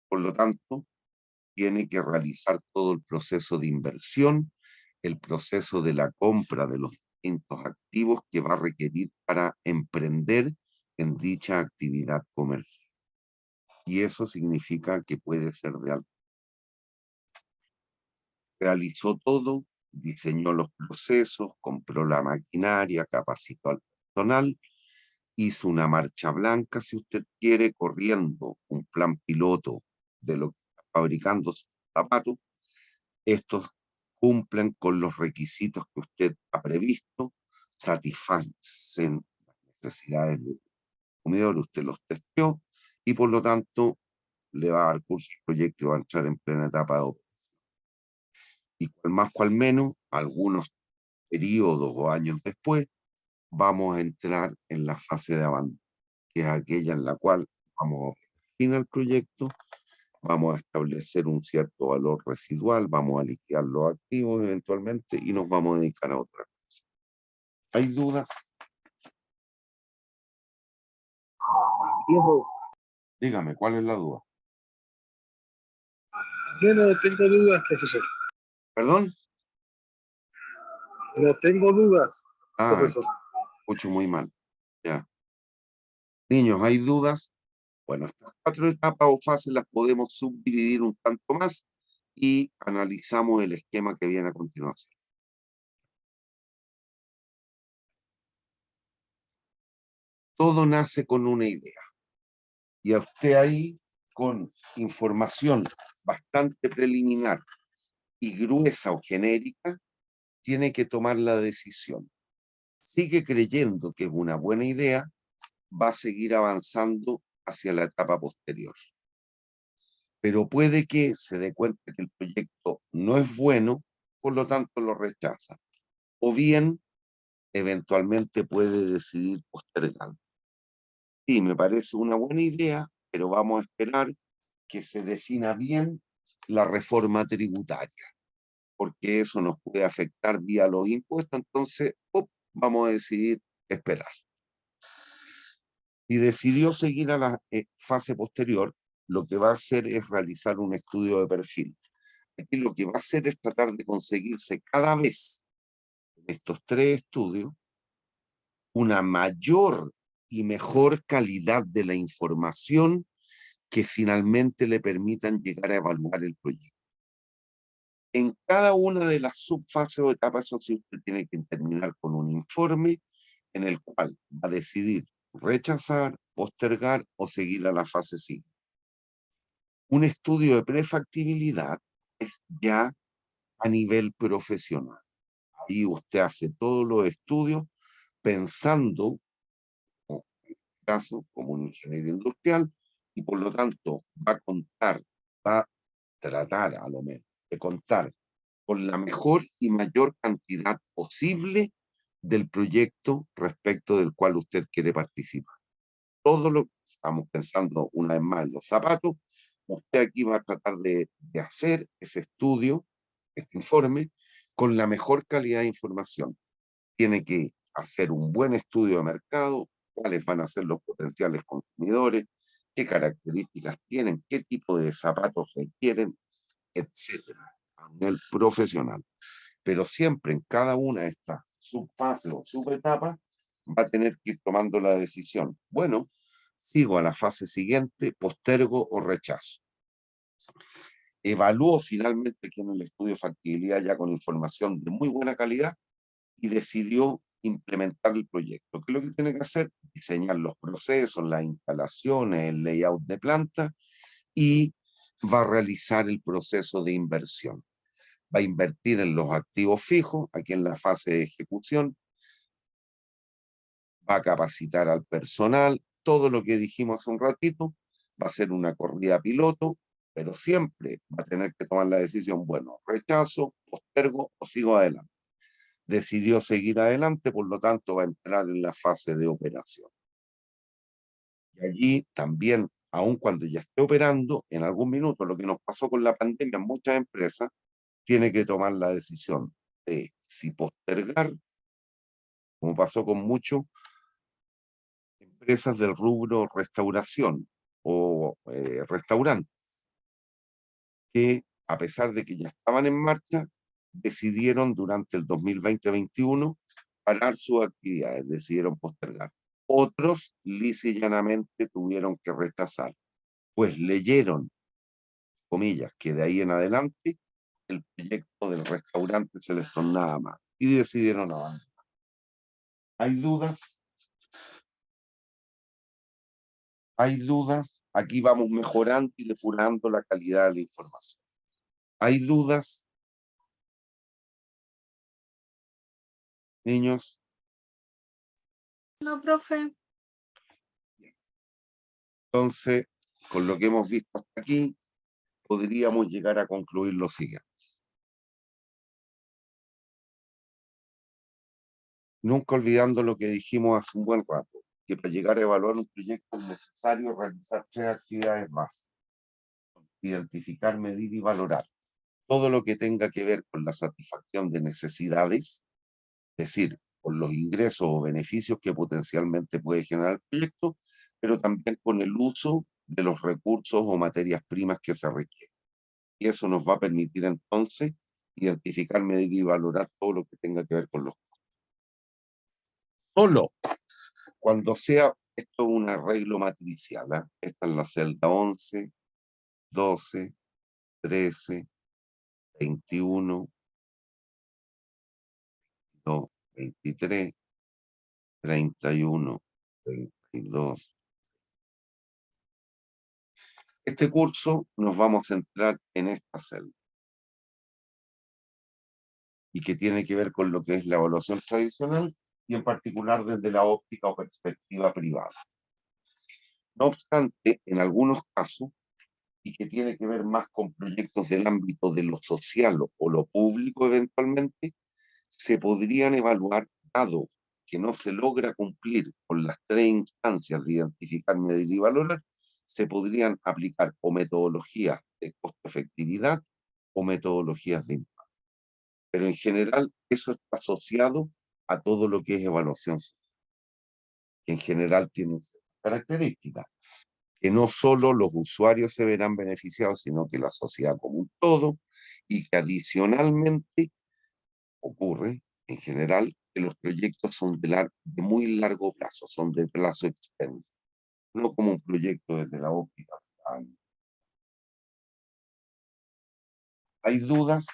Por lo tanto, tiene que realizar todo el proceso de inversión, el proceso de la compra de los distintos activos que va a requerir para emprender en dicha actividad comercial. Y eso significa que puede ser de alto. Realizó todo, diseñó los procesos, compró la maquinaria, capacitó al personal, hizo una marcha blanca, si usted quiere, corriendo un plan piloto de lo que está fabricando sus zapatos. Estos cumplen con los requisitos que usted ha previsto, satisfacen las necesidades del consumidor, usted los testeó y por lo tanto le va a dar curso al proyecto y va a entrar en plena etapa de operación. Y cual más, cual menos, algunos periodos o años después, vamos a entrar en la fase de abandono, que es aquella en la cual vamos a poner fin al proyecto, vamos a establecer un cierto valor residual, vamos a liquidar los activos eventualmente y nos vamos a dedicar a otra cosa. ¿Hay dudas? Dígame, ¿cuál es la duda? Yo no tengo dudas, profesor. ¿Perdón? No tengo dudas, Ah, profesor. escucho muy mal. Ya. Niños, ¿hay dudas? Bueno, estas 4 etapas o fases las podemos subdividir un tanto más y analizamos el esquema que viene a continuación. Todo nace con una idea. Y a usted ahí, con información bastante preliminar y gruesa o genérica, tiene que tomar la decisión. Sigue creyendo que es una buena idea, va a seguir avanzando hacia la etapa posterior. Pero puede que se dé cuenta que el proyecto no es bueno, por lo tanto lo rechaza. O bien, eventualmente puede decidir postergar. Sí, me parece una buena idea, pero vamos a esperar que se defina bien la reforma tributaria, porque eso nos puede afectar vía los impuestos, entonces vamos a decidir esperar. Si decidió seguir a la fase posterior, lo que va a hacer es realizar un estudio de perfil. Aquí lo que va a hacer es tratar de conseguirse cada vez en estos 3 estudios una mayor y mejor calidad de la información que finalmente le permitan llegar a evaluar el proyecto. En cada una de las subfases o etapas, eso sí, usted tiene que terminar con un informe en el cual va a decidir rechazar, postergar o seguir a la fase siguiente. Un estudio de prefactibilidad es ya a nivel profesional. Ahí usted hace todos los estudios pensando, en este caso, como un ingeniero industrial, y por lo tanto va a tratar a lo menos de contar con la mejor y mayor cantidad posible del proyecto respecto del cual usted quiere participar. Todo lo que estamos pensando una vez más en los zapatos, usted aquí va a tratar de hacer ese estudio, este informe, con la mejor calidad de información. Tiene que hacer un buen estudio de mercado, cuáles van a ser los potenciales consumidores, qué características tienen, qué tipo de zapatos requieren, etcétera, a nivel profesional. Pero siempre en cada una de estas subfases o subetapas va a tener que ir tomando la decisión. Bueno, sigo a la fase siguiente, postergo o rechazo. Evalúo finalmente que en el estudio de factibilidad ya con información de muy buena calidad y decidió implementar el proyecto. ¿Qué es lo que tiene que hacer? Diseñar los procesos, las instalaciones, el layout de planta y va a realizar el proceso de inversión. Va a invertir en los activos fijos, aquí en la fase de ejecución, va a capacitar al personal, todo lo que dijimos hace un ratito, va a ser una corrida piloto, pero siempre va a tener que tomar la decisión, bueno, rechazo, postergo o sigo adelante. Decidió seguir adelante, por lo tanto va a entrar en la fase de operación. Y allí también, aun cuando ya esté operando, en algún minuto, lo que nos pasó con la pandemia en muchas empresas, tiene que tomar la decisión de si postergar, como pasó con muchas empresas del rubro restauración o restaurantes, que a pesar de que ya estaban en marcha, decidieron durante el 2020-21 parar sus actividades, decidieron postergar. Otros, lisa y llanamente, tuvieron que rechazar, pues leyeron, comillas, que de ahí en adelante el proyecto del restaurante se les tornaba más y decidieron abandonar. ¿Hay dudas? ¿Hay dudas? Aquí vamos mejorando y depurando la calidad de la información. ¿Hay dudas? Niños. No, profe. Entonces, con lo que hemos visto hasta aquí, podríamos llegar a concluir lo siguiente. nunca olvidando lo que dijimos hace un buen rato, que para llegar a evaluar un proyecto es necesario realizar 3 actividades básicas: identificar, medir y valorar todo lo que tenga que ver con la satisfacción de necesidades, es decir, con los ingresos o beneficios que potencialmente puede generar el proyecto, pero también con el uso de los recursos o materias primas que se requieren. Y eso nos va a permitir entonces identificar, medir y valorar todo lo que tenga que ver con los costos. Solo cuando sea esto un arreglo matricial, ¿eh? Esta es la celda 11, 12, 13, 21, 2, 23, 31, 32. Este curso nos vamos a centrar en esta celda y que tiene que ver con lo que es la evaluación tradicional y en particular desde la óptica o perspectiva privada. No obstante, en algunos casos, y que tiene que ver más con proyectos del ámbito de lo social o lo público eventualmente, se podrían evaluar, dado que no se logra cumplir con las 3 instancias de identificar, medir y valorar, se podrían aplicar o metodologías de costo-efectividad o metodologías de impacto. Pero en general eso está asociado a todo lo que es evaluación social, que en general tiene características, que no solo los usuarios se verán beneficiados, sino que la sociedad como un todo, y que adicionalmente ocurre, en general, que los proyectos son de muy largo plazo, son de plazo extenso, no como un proyecto desde la óptica. ¿Hay dudas?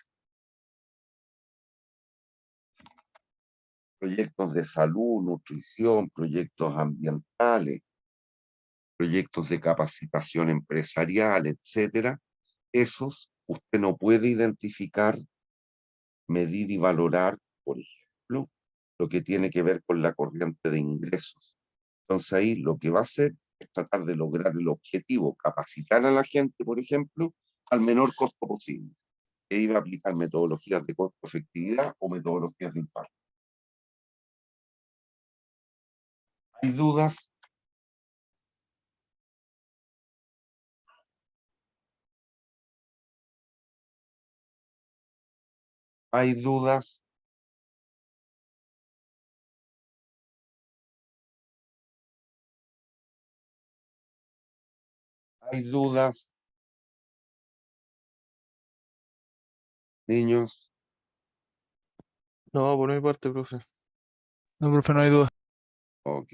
Proyectos de salud, nutrición, proyectos ambientales, proyectos de capacitación empresarial, etcétera. Esos usted no puede identificar, medir y valorar, por ejemplo, lo que tiene que ver con la corriente de ingresos. Entonces ahí lo que va a hacer es tratar de lograr el objetivo, capacitar a la gente, por ejemplo, al menor costo posible. E iba a aplicar metodologías de costo-efectividad o metodologías de impacto. ¿Hay dudas? ¿Hay dudas? ¿Hay dudas? Niños, No, por mi parte, profe. No, profe, no hay duda. ok,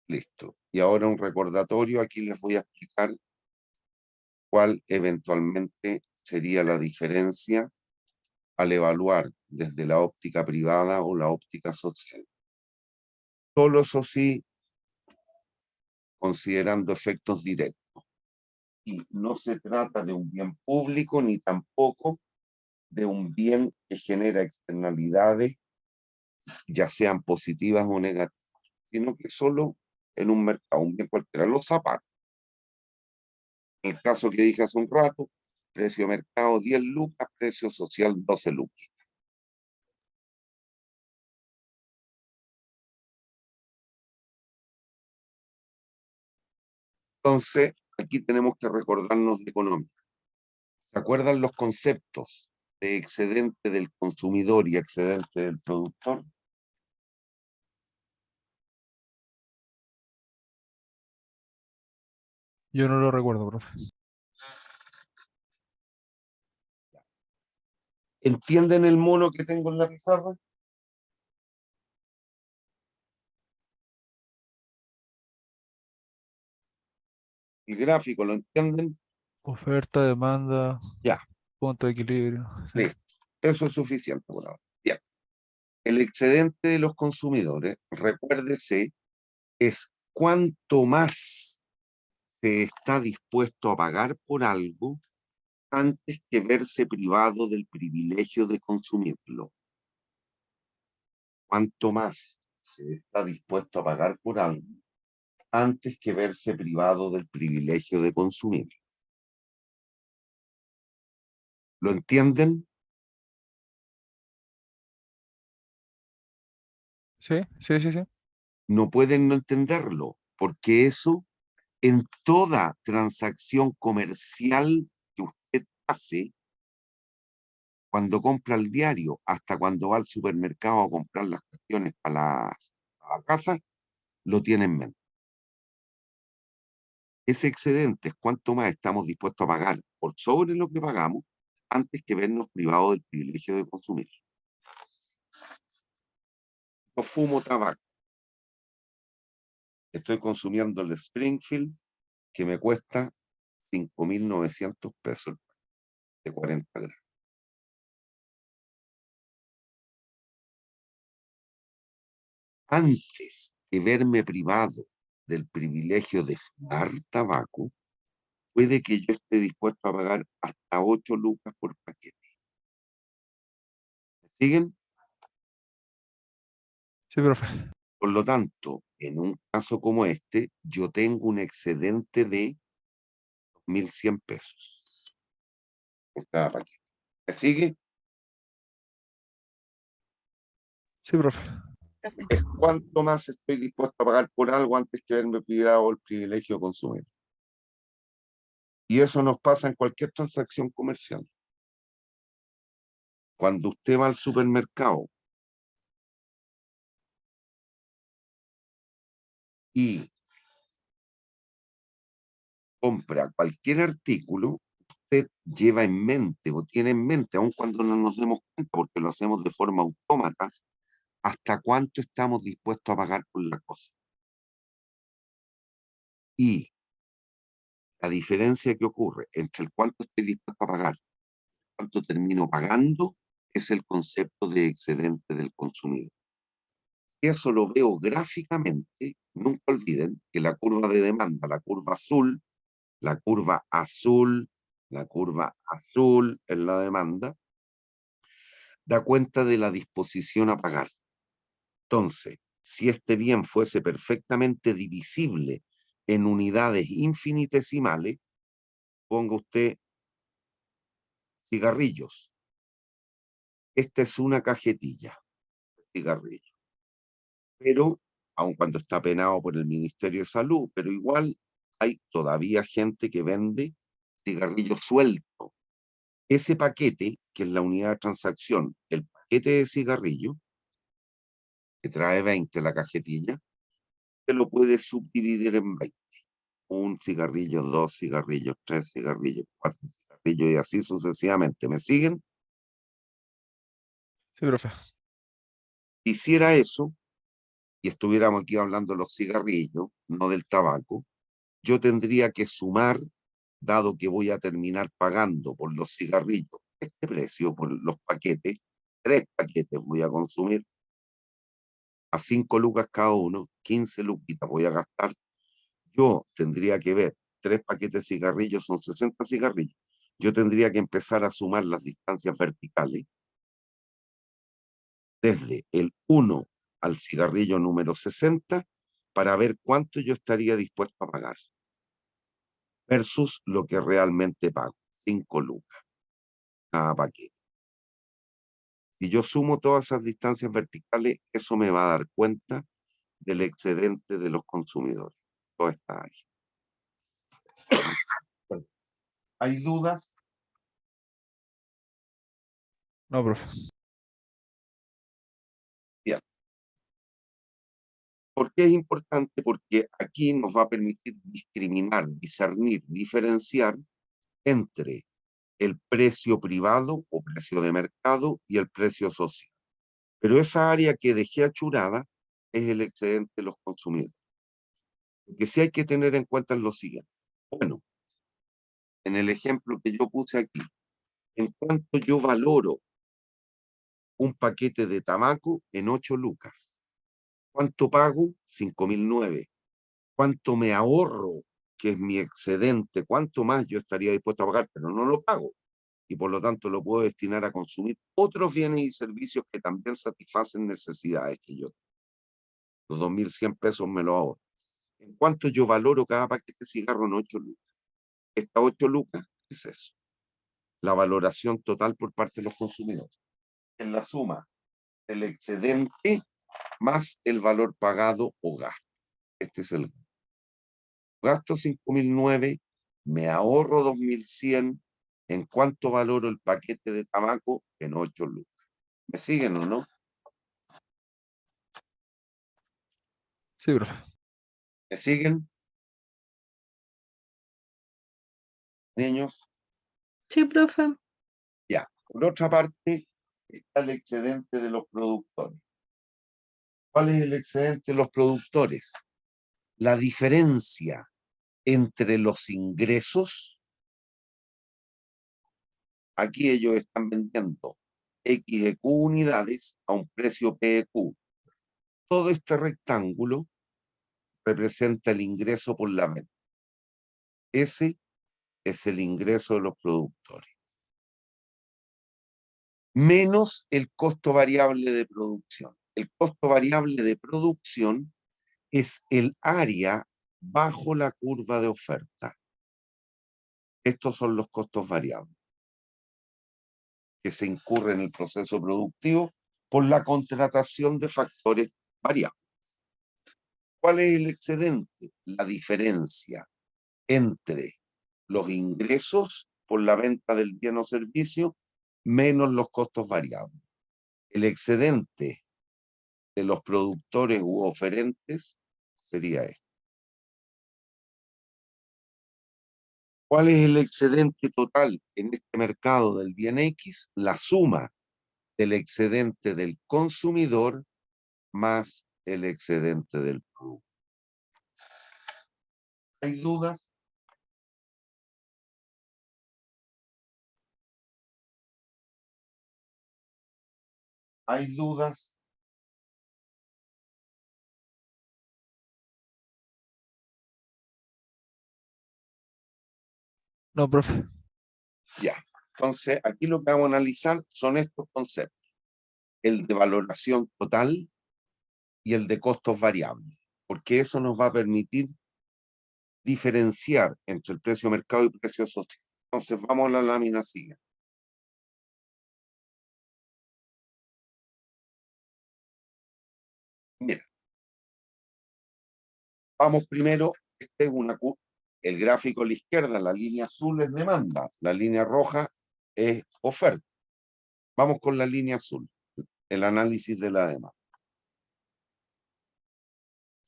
listo. Y ahora un recordatorio, aquí les voy a explicar cuál eventualmente sería la diferencia al evaluar desde la óptica privada o la óptica social. Solo eso sí, considerando efectos directos. Y no se trata de un bien público ni tampoco de un bien que genera externalidades, ya sean positivas o negativas, sino que solo en un mercado, un bien cualquiera, los zapatos. En el caso que dije hace un rato, precio mercado 10 lucas, precio social 12 lucas. Entonces, aquí tenemos que recordarnos de economía. ¿Se acuerdan los conceptos de excedente del consumidor y excedente del productor? Yo no lo recuerdo, profe. ¿Entienden el mono que tengo en la pizarra? ¿El gráfico lo entienden? Oferta, demanda, Ya, punto de equilibrio. Sí. listo. Eso es suficiente por ahora. Bien. El excedente de los consumidores, recuérdese, es cuánto más se está dispuesto a pagar por algo antes que verse privado del privilegio de consumirlo. Cuánto más se está dispuesto a pagar por algo antes que verse privado del privilegio de consumirlo. ¿Lo entienden? Sí, sí, sí, sí. No pueden no entenderlo, porque eso en toda transacción comercial que usted hace, cuando compra el diario, hasta cuando va al supermercado a comprar las cuestiones para la casa, lo tiene en mente. Ese excedente es cuánto más estamos dispuestos a pagar por sobre lo que pagamos antes que vernos privados del privilegio de consumir. No fumo tabaco. Estoy consumiendo el Springfield que me cuesta 5.900 pesos de 40 gramos. Antes de verme privado del privilegio de fumar tabaco, puede que yo esté dispuesto a pagar hasta 8 lucas por paquete. ¿Me siguen? Sí, profe. Por lo tanto, en un caso como este, yo tengo un excedente de 1.100 pesos por cada paquete. ¿Me sigue? Sí, profe. Profe. Es cuánto más estoy dispuesto a pagar por algo antes que haberme privado el privilegio de consumir. Y eso nos pasa en cualquier transacción comercial. Cuando usted va al supermercado y compra cualquier artículo, usted lleva en mente o tiene en mente, aun cuando no nos demos cuenta, porque lo hacemos de forma autómata, hasta cuánto estamos dispuestos a pagar por la cosa. Y la diferencia que ocurre entre el cuánto estoy dispuesto a pagar y cuánto termino pagando es el concepto de excedente del consumidor. Eso lo veo gráficamente. Nunca olviden que la curva de demanda, la curva azul en la demanda, da cuenta de la disposición a pagar. Entonces, si este bien fuese perfectamente divisible en unidades infinitesimales, ponga usted cigarrillos. Esta es una cajetilla de cigarrillos. Pero, aun cuando está penado por el Ministerio de Salud, pero igual hay todavía gente que vende cigarrillos sueltos. Ese paquete, que es la unidad de transacción, el paquete de cigarrillos, que trae 20 la cajetilla, se lo puede subdividir en 20. Un cigarrillo, 2 cigarrillos, 3 cigarrillos, 4 cigarrillos y así sucesivamente. ¿Me siguen? Sí, profe. Si hiciera eso, y estuviéramos aquí hablando de los cigarrillos, no del tabaco, yo tendría que sumar, dado que voy a terminar pagando por los cigarrillos este precio, por los paquetes, 3 paquetes voy a consumir, a 5 lucas cada uno, 15 luquitas voy a gastar. Yo tendría que ver, 3 paquetes de cigarrillos son 60 cigarrillos. Yo tendría que empezar a sumar las distancias verticales desde el 1 al cigarrillo número 60 para ver cuánto yo estaría dispuesto a pagar versus lo que realmente pago, 5 lucas cada paquete. Si yo sumo todas esas distancias verticales, eso me va a dar cuenta del excedente de los consumidores. Toda esta área. ¿Hay dudas? No, profe. Bien. ¿Por qué es importante? Porque aquí nos va a permitir discriminar, discernir, diferenciar entre el precio privado o precio de mercado y el precio social. Pero esa área que dejé achurada es el excedente de los consumidores. Lo que sí hay que tener en cuenta es lo siguiente. Bueno, en el ejemplo que yo puse aquí, en cuanto yo valoro un paquete de tabaco en 8 lucas, ¿cuánto pago? 5.009. ¿Cuánto me ahorro, que es mi excedente? ¿Cuánto más yo estaría dispuesto a pagar? Pero no lo pago. Y por lo tanto lo puedo destinar a consumir otros bienes y servicios que también satisfacen necesidades que yo tengo. Los 2.100 pesos me los ahorro. ¿En cuánto yo valoro cada paquete de cigarro? En 8 lucas. Estas 8 lucas es eso. La valoración total por parte de los consumidores. En la suma del excedente más el valor pagado o gasto. Este es el gasto 5.009, me ahorro 2.100. ¿En cuánto valoro el paquete de tabaco? En 8 lucas. ¿Me siguen o no? Sí, profe. ¿Me siguen, niños? Sí, profe. Ya. Por otra parte, está el excedente de los productores. ¿Cuál es el excedente de los productores? La diferencia entre los ingresos. Aquí ellos están vendiendo XEQ unidades a un precio PEQ. Todo este rectángulo representa el ingreso por la venta. Ese es el ingreso de los productores. Menos el costo variable de producción. El costo variable de producción es el área bajo la curva de oferta. Estos son los costos variables que se incurren en el proceso productivo por la contratación de factores variables. ¿Cuál es el excedente? La diferencia entre los ingresos por la venta del bien o servicio menos los costos variables. El excedente de los productores u oferentes sería esto. ¿Cuál es el excedente total en este mercado del bien X? La suma del excedente del consumidor más el excedente del producto. ¿Hay dudas? ¿Hay dudas? No, profe. Ya. Entonces, aquí lo que vamos a analizar son estos conceptos. El de valoración total y el de costos variables, porque eso nos va a permitir diferenciar entre el precio de mercado y el precio social. Entonces, vamos a la lámina siguiente. Mira, vamos primero, este es el gráfico a la izquierda, la línea azul es demanda, la línea roja es oferta. Vamos con la línea azul, el análisis de la demanda.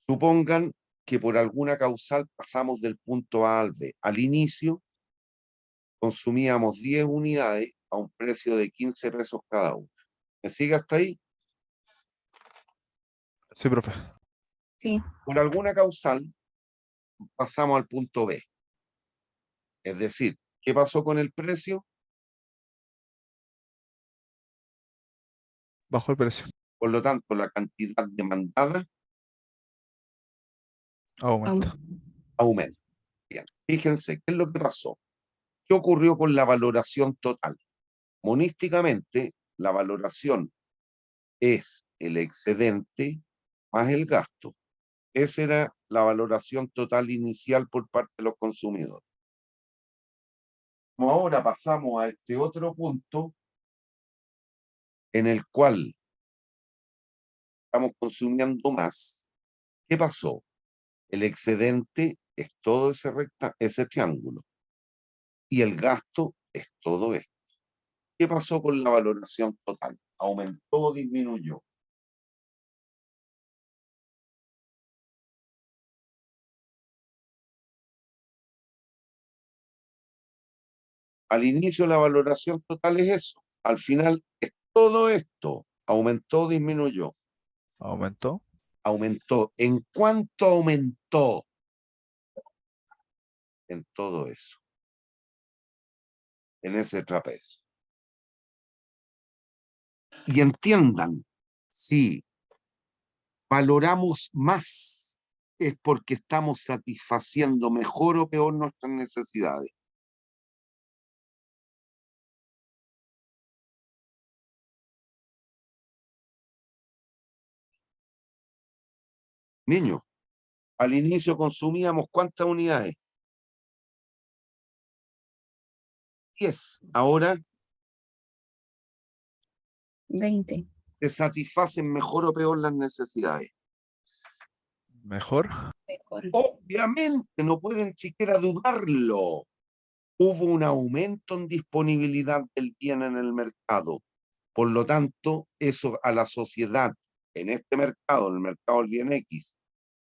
Supongan que por alguna causal pasamos del punto A al B. Al inicio, consumíamos 10 unidades a un precio de 15 pesos cada una. ¿Me sigue hasta ahí? Sí, profe. Sí. Por alguna causal, pasamos al punto B. Es decir, ¿qué pasó con el precio? Bajó el precio. Por lo tanto, la cantidad demandada Aumenta. aumenta. Bien, fíjense, ¿qué es lo que pasó? ¿Qué ocurrió con la valoración total? Monísticamente, la valoración es el excedente más el gasto. Esa era la valoración total inicial por parte de los consumidores. Como ahora pasamos a este otro punto en el cual estamos consumiendo más. ¿Qué pasó? El excedente es todo ese triángulo y el gasto es todo esto. ¿Qué pasó con la valoración total? ¿Aumentó o disminuyó? Al inicio la valoración total es eso. Al final es todo esto. ¿Aumentó o disminuyó? Aumentó. Aumentó. ¿En cuánto aumentó? En todo eso. En ese trapecio. Y entiendan, si valoramos más es porque estamos satisfaciendo mejor o peor nuestras necesidades. Niños, al inicio consumíamos ¿cuántas unidades? 10. Ahora 20. ¿te satisfacen mejor o peor las necesidades? Mejor. Mejor. Obviamente, no pueden siquiera dudarlo. Hubo un aumento en disponibilidad del bien en el mercado. Por lo tanto, eso a la sociedad, en este mercado, en el mercado del bien X,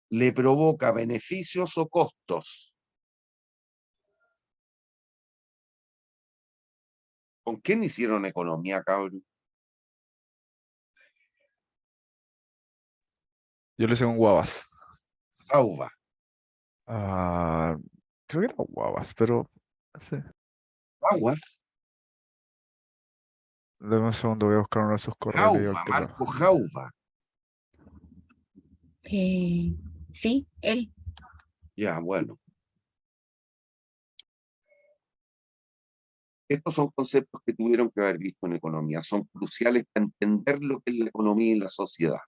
le provoca beneficios o costos. ¿Con quién hicieron economía, cabrón? Yo le hice un guavas. Jauba. Ah, creo que era guavas, pero no sé. Aguas. Dame un segundo, voy a buscar uno de sus correos. y le digo Jauba, al tiro. Marco Jauba. Sí, él. Ya, bueno. Estos son conceptos que tuvieron que haber visto en economía. Son cruciales para entender lo que es la economía y la sociedad.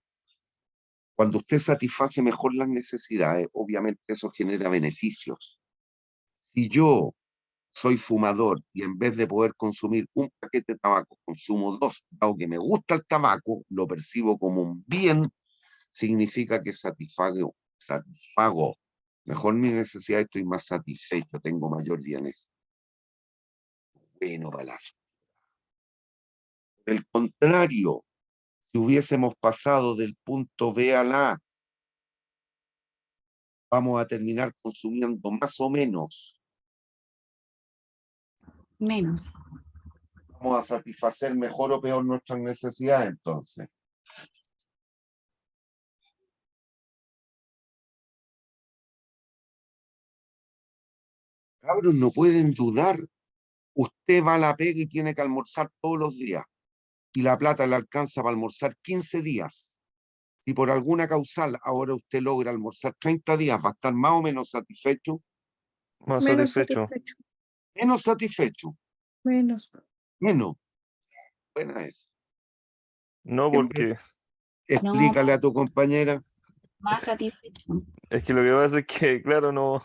Cuando usted satisface mejor las necesidades, obviamente eso genera beneficios. Si yo soy fumador y en vez de poder consumir un paquete de tabaco, consumo 2, dado que me gusta el tabaco, lo percibo como un bien, significa que satisfago mejor mis necesidades, estoy más satisfecho, tengo mayor bienestar. Bueno, balazo. Por el contrario, si hubiésemos pasado del punto B a la A, vamos a terminar consumiendo más o menos. Menos. Vamos a satisfacer mejor o peor nuestras necesidades, entonces. Cabros, no pueden dudar. Usted va a la pega y tiene que almorzar todos los días. Y la plata le alcanza para almorzar 15 días. Si por alguna causal ahora usted logra almorzar 30 días, va a estar más o menos satisfecho. Más Menos satisfecho. satisfecho. Menos satisfecho. Menos. Menos. Buena es. No, En vez- porque Explícale a tu compañera. Más satisfecho. es que lo que pasa es que, claro, no,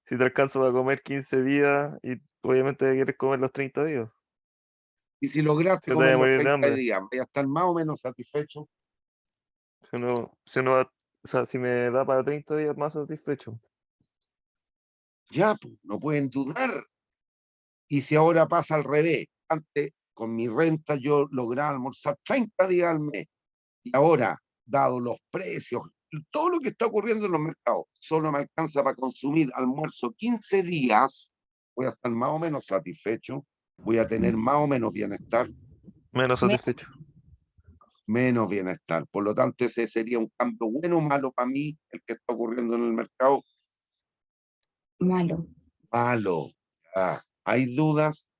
si te alcanza para comer 15 días y obviamente quieres comer los 30 días, Y si lograste que te vaya comer a los morir de 30 hambre. días, voy a estar más o menos satisfecho. O sea, si me da para 30 días más satisfecho. Ya, pues, no pueden dudar. Y si ahora pasa al revés, antes con mi renta yo lograba almorzar 30 días al mes. Y ahora, dado los precios, todo lo que está ocurriendo en los mercados, solo me alcanza para consumir almuerzo 15 días, voy a estar más o menos satisfecho, voy a tener más o menos bienestar, Menos satisfecho. menos bienestar. Por lo tanto, ese sería un cambio bueno o malo para mí, el que está ocurriendo en el mercado. Malo. Malo. Ah, ¿hay dudas?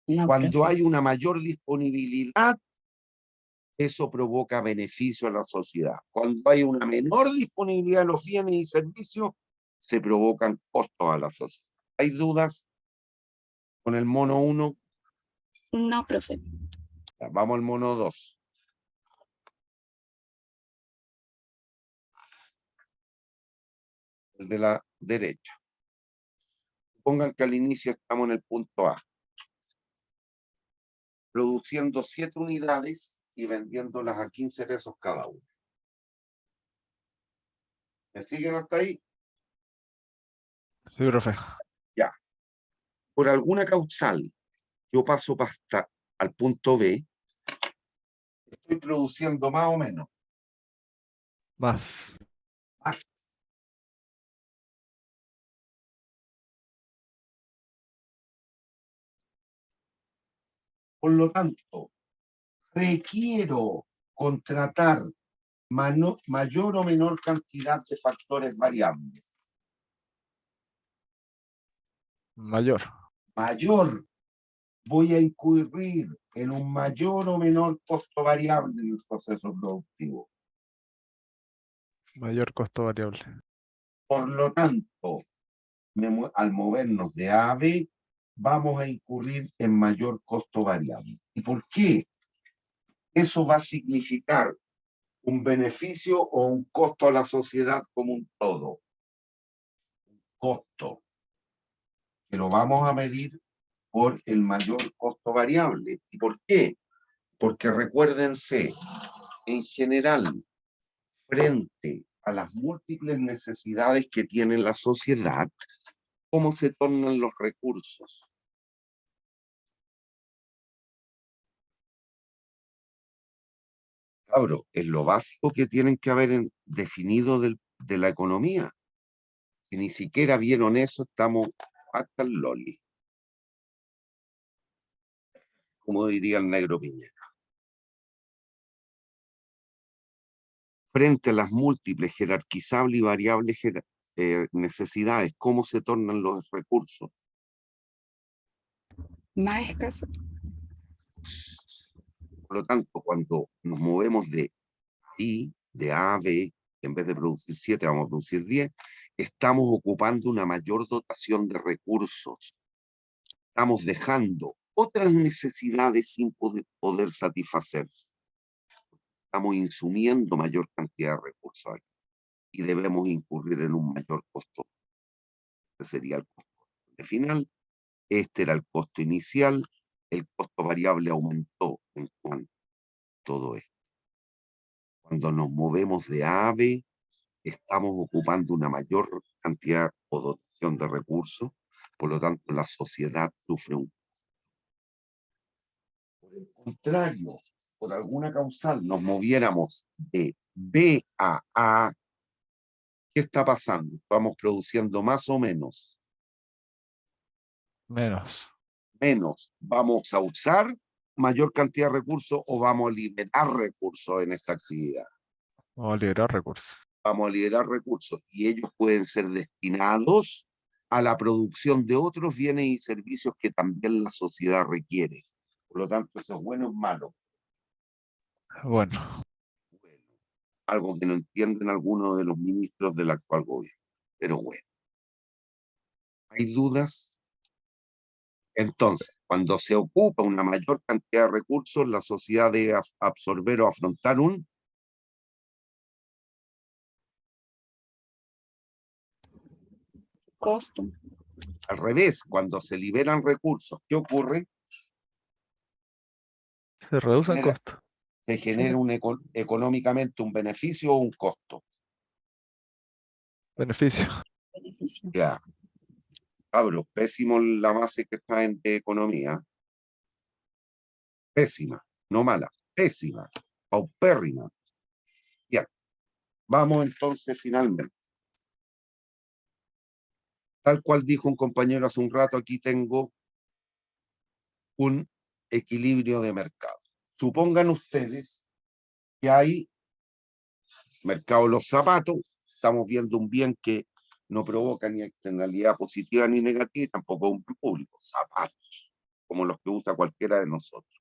No, Cuando profe. hay una mayor disponibilidad, eso provoca beneficio a la sociedad. Cuando hay una menor disponibilidad de los bienes y servicios, se provocan costos a la sociedad. ¿Hay dudas con el mono 1? No, profe. Vamos al mono 2. El de la derecha. Pongan que al inicio estamos en el punto A, produciendo 7 unidades y vendiéndolas a 15 pesos cada una. ¿Me siguen hasta ahí? Sí, profe. Ya. Por alguna causal, yo paso hasta al punto B, estoy produciendo más o menos. Más. Por lo tanto, requiero contratar mayor o menor cantidad de factores variables. Mayor. Mayor, voy a incurrir en un mayor o menor costo variable en el proceso productivo. Mayor costo variable. Por lo tanto, al movernos de A a B, vamos a incurrir en mayor costo variable. ¿Y por qué? Eso va a significar un beneficio o un costo a la sociedad como un todo. Costo, que lo vamos a medir por el mayor costo variable. ¿Y por qué? Porque recuérdense, en general, frente a las múltiples necesidades que tiene la sociedad, ¿cómo se tornan los recursos? Cabro, es lo básico que tienen que haber definido de la economía. Si ni siquiera vieron eso, estamos hasta el loli. Como diría el negro Piñera. Frente a las múltiples, jerarquizables y variables necesidades, ¿cómo se tornan los recursos? Más escaso. Por lo tanto, cuando nos movemos de I, de A a B, en vez de producir 7, vamos a producir 10, estamos ocupando una mayor dotación de recursos. Estamos dejando otras necesidades sin poder satisfacerse. Estamos insumiendo mayor cantidad de recursos aquí y debemos incurrir en un mayor costo. Este sería el costo final. Este era el costo inicial. El costo variable aumentó en cuanto a todo esto. Cuando nos movemos de A a B, estamos ocupando una mayor cantidad o dotación de recursos, por lo tanto la sociedad sufre un costo. Por el contrario, por alguna causal nos moviéramos de B a A, ¿qué está pasando? ¿Estamos produciendo más o menos? Menos. Menos. ¿Vamos a usar mayor cantidad de recursos o vamos a liberar recursos en esta actividad? Vamos a liberar recursos. Vamos a liberar recursos y ellos pueden ser destinados a la producción de otros bienes y servicios que también la sociedad requiere. Por lo tanto, eso es bueno o malo. Bueno, Bueno, algo que no entienden algunos de los ministros del actual gobierno, pero bueno. ¿Hay dudas? Entonces, cuando se ocupa una mayor cantidad de recursos, la sociedad debe absorber o afrontar un Costo. al revés. Cuando se liberan recursos, ¿qué ocurre? se reducen Genera- costos. Se genera económicamente un beneficio o un costo. Beneficio. Beneficio. Ya, cabros, pésimo la base que traen de economía. Pésima, no mala, pésima, paupérrima. Ya, vamos entonces finalmente. Tal cual dijo un compañero hace un rato, aquí tengo un equilibrio de mercado. Supongan ustedes que hay mercado de los zapatos, estamos viendo un bien que no provoca ni externalidad positiva ni negativa, y tampoco un bien público, zapatos, como los que usa cualquiera de nosotros.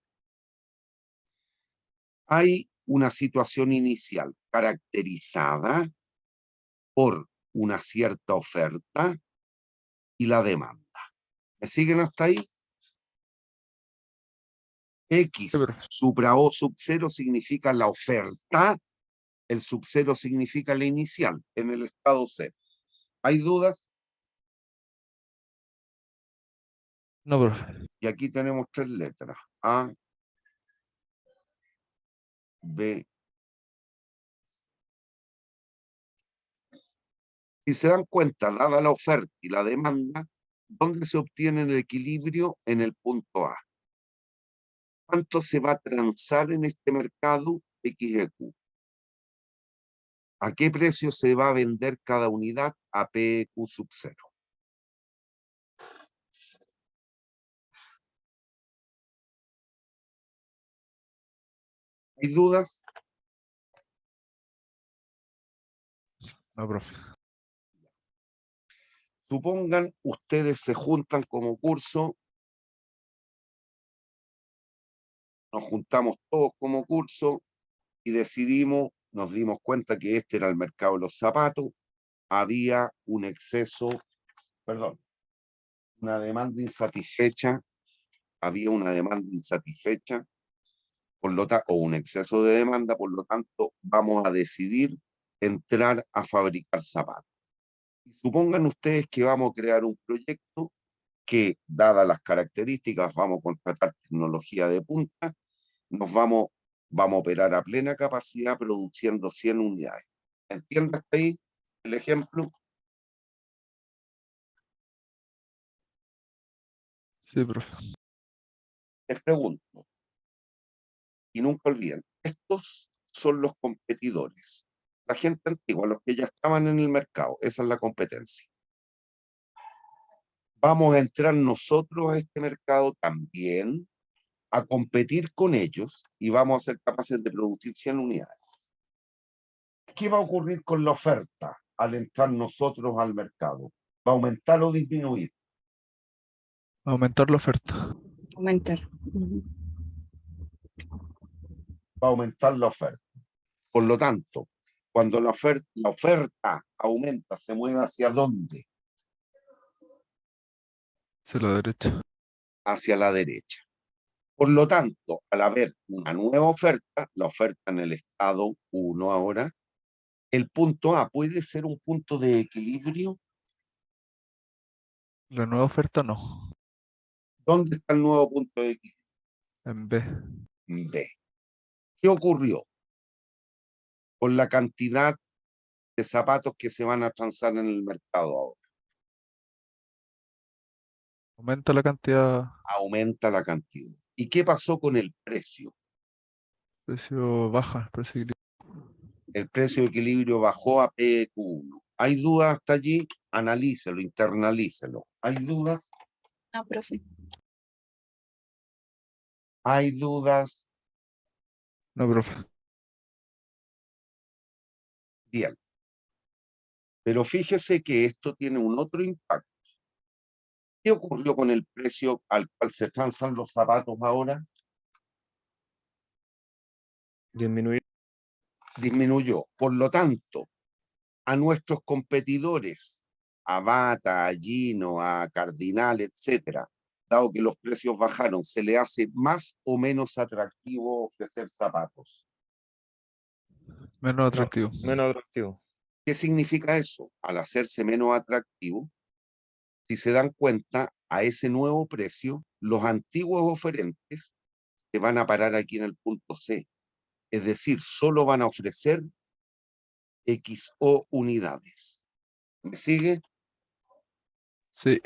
Hay una situación inicial caracterizada por una cierta oferta y la demanda. ¿Me siguen hasta ahí? X Sí, pero supra O sub 0 significa la oferta, el sub 0 significa la inicial en el estado 0. ¿Hay dudas? no, profe. Y aquí tenemos 3 letras. A, B. Si se dan cuenta, dada la oferta y la demanda, ¿dónde se obtiene el equilibrio? En el punto A. ¿Cuánto se va a transar en este mercado XEQ? ¿A qué precio se va a vender cada unidad? A PQ sub 0. ¿Hay dudas? No, profe. Supongan, ustedes se juntan como curso, nos juntamos todos como curso y decidimos, nos dimos cuenta que este era el mercado de los zapatos, había un exceso, perdón, una demanda insatisfecha, había una demanda insatisfecha, o un exceso de demanda, por lo tanto, vamos a decidir entrar a fabricar zapatos. Supongan ustedes que vamos a crear un proyecto que, dadas las características, vamos a contratar tecnología de punta vamos a operar a plena capacidad produciendo 100 unidades. ¿Entiendes ahí el ejemplo? Sí, profe. Les pregunto, y nunca olviden, estos son los competidores, la gente antigua, los que ya estaban en el mercado, esa es la competencia. Vamos a entrar nosotros a este mercado también, a competir con ellos y vamos a ser capaces de producir 100 unidades. ¿Qué va a ocurrir con la oferta al entrar nosotros al mercado? ¿Va a aumentar o disminuir? Aumentar la oferta. Aumentar. Ujú. Va a aumentar la oferta. Por lo tanto, cuando la oferta aumenta, ¿se mueve hacia dónde? Hacia la derecha. Hacia la derecha. Por lo tanto, al haber una nueva oferta, la oferta en el estado 1 ahora, el punto A puede ser un punto de equilibrio. La nueva oferta no. ¿Dónde está el nuevo punto de equilibrio? En B. B. ¿Qué ocurrió con la cantidad de zapatos que se van a transar en el mercado ahora? Aumenta la cantidad. Aumenta la cantidad. ¿Y qué pasó con el precio? Precio baja. Precio equilibrio. El precio de equilibrio bajó a PQ1. ¿Hay dudas hasta allí? Analícelo, internalícelo. ¿Hay dudas? No, profe. ¿Hay dudas? No, profe. Bien. Pero fíjese que esto tiene un otro impacto. ¿Qué ocurrió con el precio al cual se transan los zapatos ahora? Disminuir. Disminuyó. Por lo tanto, a nuestros competidores, a Bata, a Gino, a Cardinal, etcétera, dado que los precios bajaron, se le hace más o menos atractivo ofrecer zapatos. Menos atractivo. Menos atractivo. ¿Qué significa eso? Al hacerse menos atractivo, si se dan cuenta, a ese nuevo precio, los antiguos oferentes se van a parar aquí en el punto C. Es decir, solo van a ofrecer XO unidades. ¿Me sigue? Sí.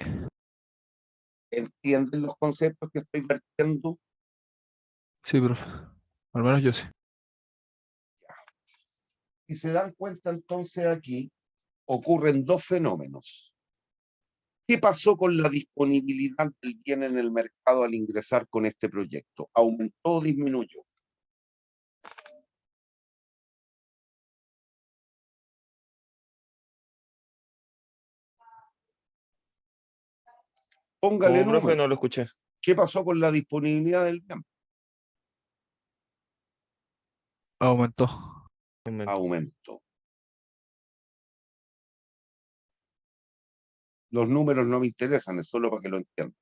¿Entienden los conceptos que estoy vertiendo? Sí, profe. Al menos yo sí. Si se dan cuenta, entonces aquí ocurren dos fenómenos. ¿Qué pasó con la disponibilidad del bien en el mercado al ingresar con este proyecto? ¿Aumentó o disminuyó? Póngale ¿Cómo, profe? número. No lo escuché. ¿Qué pasó con la disponibilidad del bien? Aumentó. Aumentó. Los números no me interesan, es solo para que lo entiendan.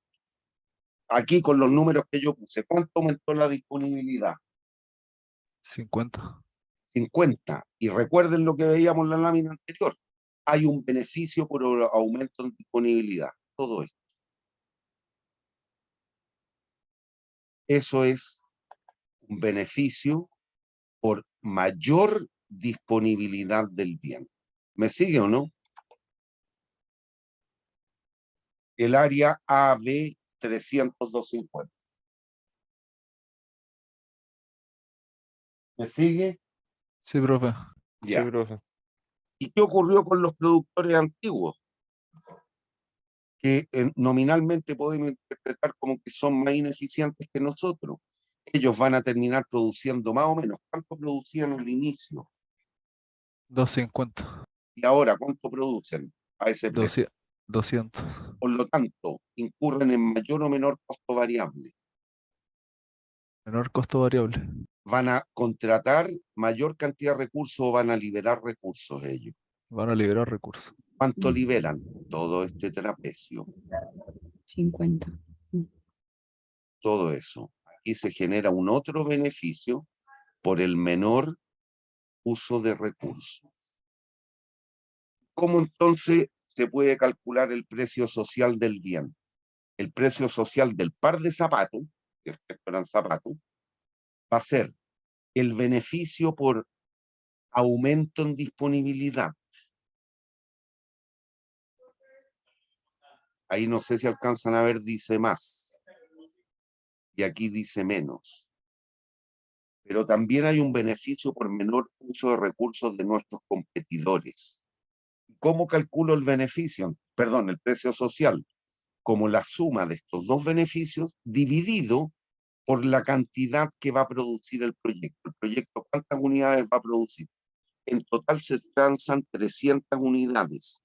Aquí con los números que yo puse, ¿cuánto aumentó la disponibilidad? 50. 50. Y recuerden lo que veíamos en la lámina anterior. Hay un beneficio por aumento en disponibilidad. Todo esto. Eso es un beneficio por mayor disponibilidad del bien. ¿Me sigue o no? El área AB 300-250. ¿Me sigue? Sí, profe. Ya. Sí, profe. ¿Y qué ocurrió con los productores antiguos? Que nominalmente podemos interpretar como que son más ineficientes que nosotros. Ellos van a terminar produciendo más o menos. ¿Cuánto producían al inicio? 250. Y ahora, ¿cuánto producen a ese precio? 200. Por lo tanto, incurren en mayor o menor costo variable. Menor costo variable. Van a contratar mayor cantidad de recursos o van a liberar recursos ellos. Van a liberar recursos. ¿Cuánto liberan? Todo este trapecio, 50. todo eso. Aquí se genera un otro beneficio por el menor uso de recursos. ¿Cómo entonces se puede calcular el precio social del bien? El precio social del par de zapatos, que estos eran zapatos, va a ser el beneficio por aumento en disponibilidad. Ahí no sé si alcanzan a ver, dice más. Y aquí dice menos. Pero también hay un beneficio por menor uso de recursos de nuestros competidores. ¿Cómo calculo el beneficio? Perdón, el precio social. Como la suma de estos dos beneficios dividido por la cantidad que va a producir el proyecto. El proyecto, ¿cuántas unidades va a producir? En total se transan 300 unidades.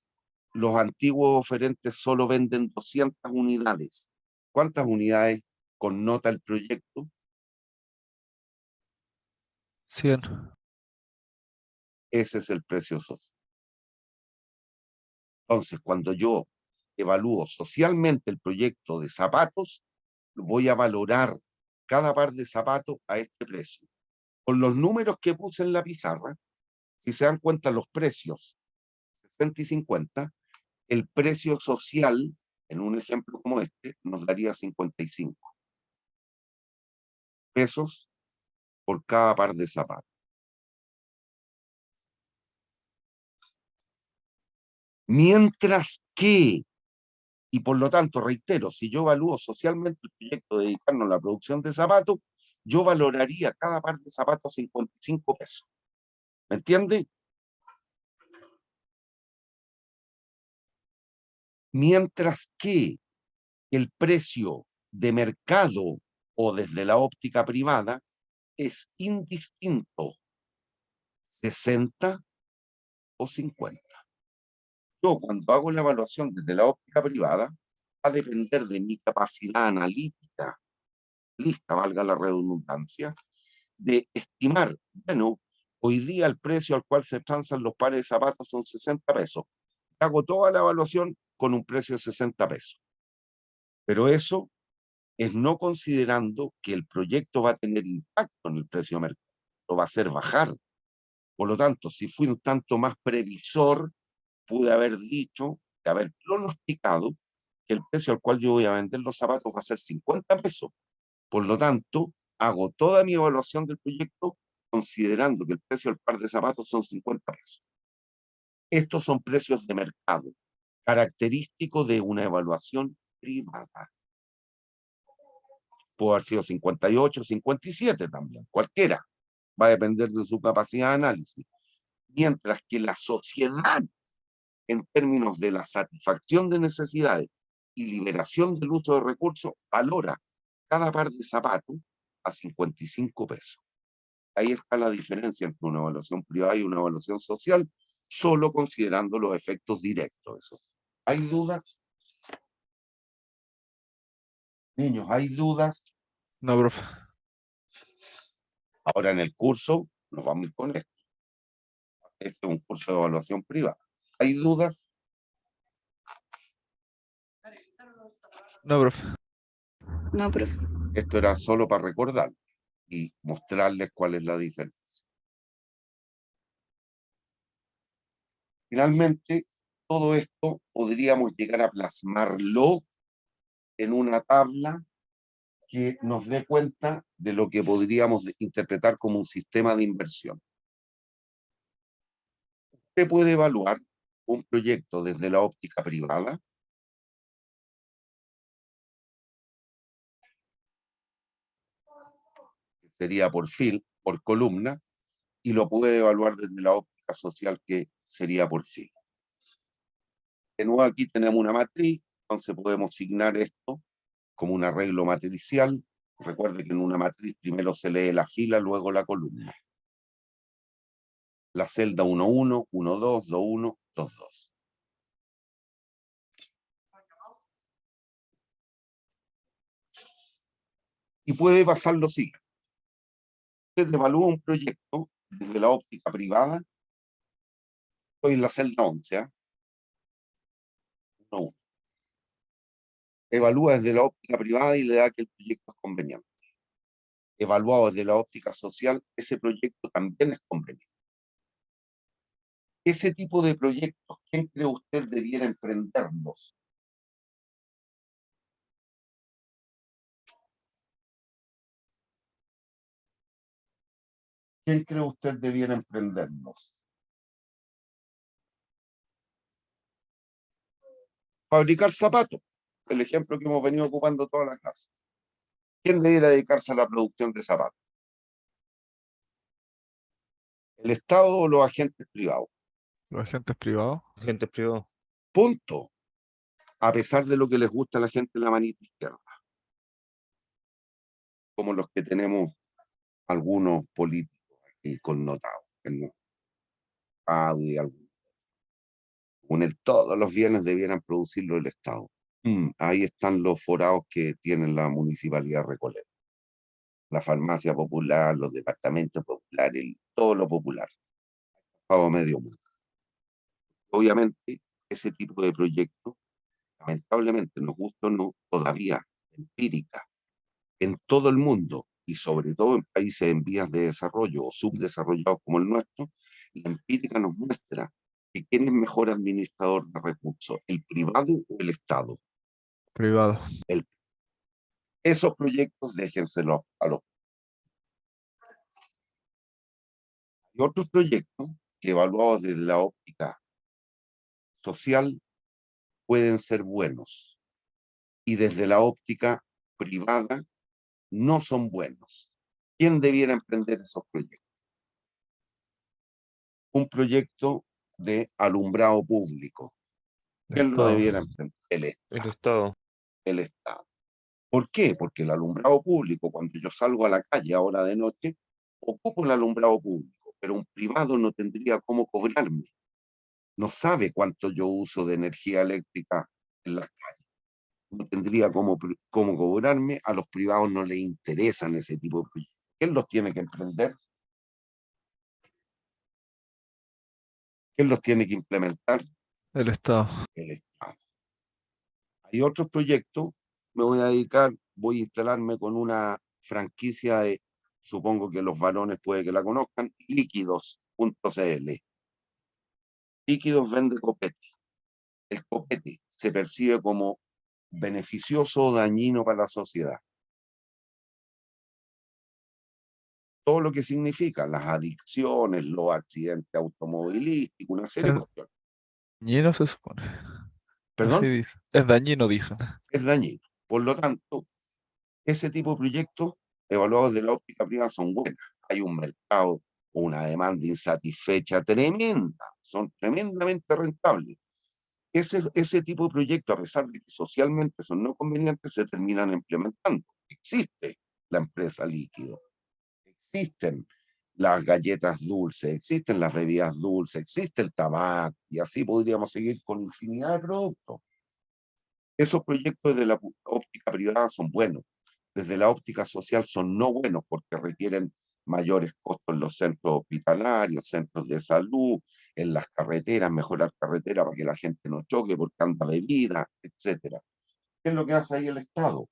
Los antiguos oferentes solo venden 200 unidades. ¿Cuántas unidades connota el proyecto? 100. Ese es el precio social. Entonces, cuando yo evalúo socialmente el proyecto de zapatos, voy a valorar cada par de zapatos a este precio. Con los números que puse en la pizarra, si se dan cuenta los precios, 60 y 50, el precio social, en un ejemplo como este, nos daría 55 pesos por cada par de zapatos. Mientras que, y por lo tanto, reitero, si yo evalúo socialmente el proyecto de dedicarnos a la producción de zapatos, yo valoraría cada par de zapatos 55 pesos. ¿Me entiende? Mientras que el precio de mercado o desde la óptica privada es indistinto, 60 o 50. Yo cuando hago la evaluación desde la óptica privada, va a depender de mi capacidad analítica, lista, valga la redundancia, de estimar, bueno, hoy día el precio al cual se transan los pares de zapatos son 60 pesos. Hago toda la evaluación con un precio de 60 pesos. Pero eso es no considerando que el proyecto va a tener impacto en el precio de mercado, lo va a hacer bajar. Por lo tanto, si fui un tanto más previsor, pude haber dicho, haber pronosticado que el precio al cual yo voy a vender los zapatos va a ser 50 pesos. Por lo tanto, hago toda mi evaluación del proyecto considerando que el precio del par de zapatos son 50 pesos. Estos son precios de mercado, característicos de una evaluación privada. Puede haber sido 58, 57 también, cualquiera. Va a depender de su capacidad de análisis. Mientras que la sociedad, en términos de la satisfacción de necesidades y liberación del uso de recursos, valora cada par de zapatos a 55 pesos. Ahí está la diferencia entre una evaluación privada y una evaluación social, solo considerando los efectos directos. Eso. ¿Hay dudas? Niños, ¿hay dudas? No, profe. Ahora en el curso nos vamos a ir con esto. Este es un curso de evaluación privada. ¿Hay dudas? No, profe. No, profe. Esto era solo para recordar y mostrarles cuál es la diferencia. Finalmente, todo esto podríamos llegar a plasmarlo en una tabla que nos dé cuenta de lo que podríamos interpretar como un sistema de inversión. Usted puede evaluar un proyecto desde la óptica privada, que sería por fil, por columna, y lo puede evaluar desde la óptica social, que sería por fil. De nuevo aquí tenemos una matriz, entonces podemos asignar esto como un arreglo matricial. Recuerde que en una matriz primero se lee la fila, luego la columna. La celda 1.1, 1.2, 2.1, 2.2. Y puede pasar lo siguiente. Usted evalúa un proyecto desde la óptica privada. Estoy en la celda 11. 1.1. Evalúa desde la óptica privada y le da que el proyecto es conveniente. Evaluado desde la óptica social, ese proyecto también es conveniente. Ese tipo de proyectos, ¿quién cree usted debiera emprenderlos? ¿quién cree usted debiera emprenderlos? Fabricar zapatos, el ejemplo que hemos venido ocupando toda la clase. ¿Quién debiera dedicarse a la producción de zapatos? ¿El Estado o los agentes privados? Los agentes privados. Agentes privados. Punto. A pesar de lo que les gusta a la gente en la manita izquierda. Como los que tenemos algunos políticos aquí connotados. Y algunos. Todos los bienes debieran producirlo el Estado. Ahí están los forados que tiene la Municipalidad de Recoleta. La farmacia popular, los departamentos populares, todo lo popular. Pago medio mundo. Obviamente, ese tipo de proyectos, lamentablemente, nos gusta o no, todavía empírica, en todo el mundo, y sobre todo en países en vías de desarrollo o subdesarrollados como el nuestro, la empírica nos muestra que quién es mejor administrador de recursos, el privado o el Estado. Privado. Esos proyectos déjenselos a los... Y otros proyectos que evaluados desde la óptica social pueden ser buenos y desde la óptica privada no son buenos. ¿Quién debiera emprender esos proyectos? Un proyecto de alumbrado público. ¿Quién lo Estado. debiera emprender? El Estado. El Estado. ¿Por qué? Porque el alumbrado público, cuando yo salgo a la calle ahora de noche, ocupo el alumbrado público, pero un privado no tendría cómo cobrarme. No sabe cuánto yo uso de energía eléctrica en las calles. No tendría cómo cobrarme. A los privados no les interesan ese tipo de proyectos. ¿Quién los tiene que emprender? ¿Quién los tiene que implementar? El Estado. El Estado. Hay otros proyectos, me voy a dedicar, voy a instalarme con una franquicia de, supongo que los varones puede que la conozcan, líquidos.cl. Líquidos vende copete. El copete se percibe como beneficioso o dañino para la sociedad. Todo lo que significa las adicciones, los accidentes automovilísticos, una serie de cuestiones. Dañino se supone. ¿Perdón? Así dice. Es dañino, dicen. Es dañino. Por lo tanto, ese tipo de proyectos evaluados de la óptica privada son buenas. Hay un mercado, una demanda insatisfecha tremenda, son tremendamente rentables. Ese tipo de proyectos, a pesar de que socialmente son no convenientes, se terminan implementando. Existe la empresa líquido, existen las galletas dulces, existen las bebidas dulces, existe el tabaco, y así podríamos seguir con infinidad de productos. Esos proyectos de la óptica privada son buenos. Desde la óptica social son no buenos porque requieren mayores costos en los centros hospitalarios, centros de salud, en las carreteras, mejorar carreteras para que la gente no choque porque anda bebida, etc. ¿Qué es lo que hace ahí el Estado?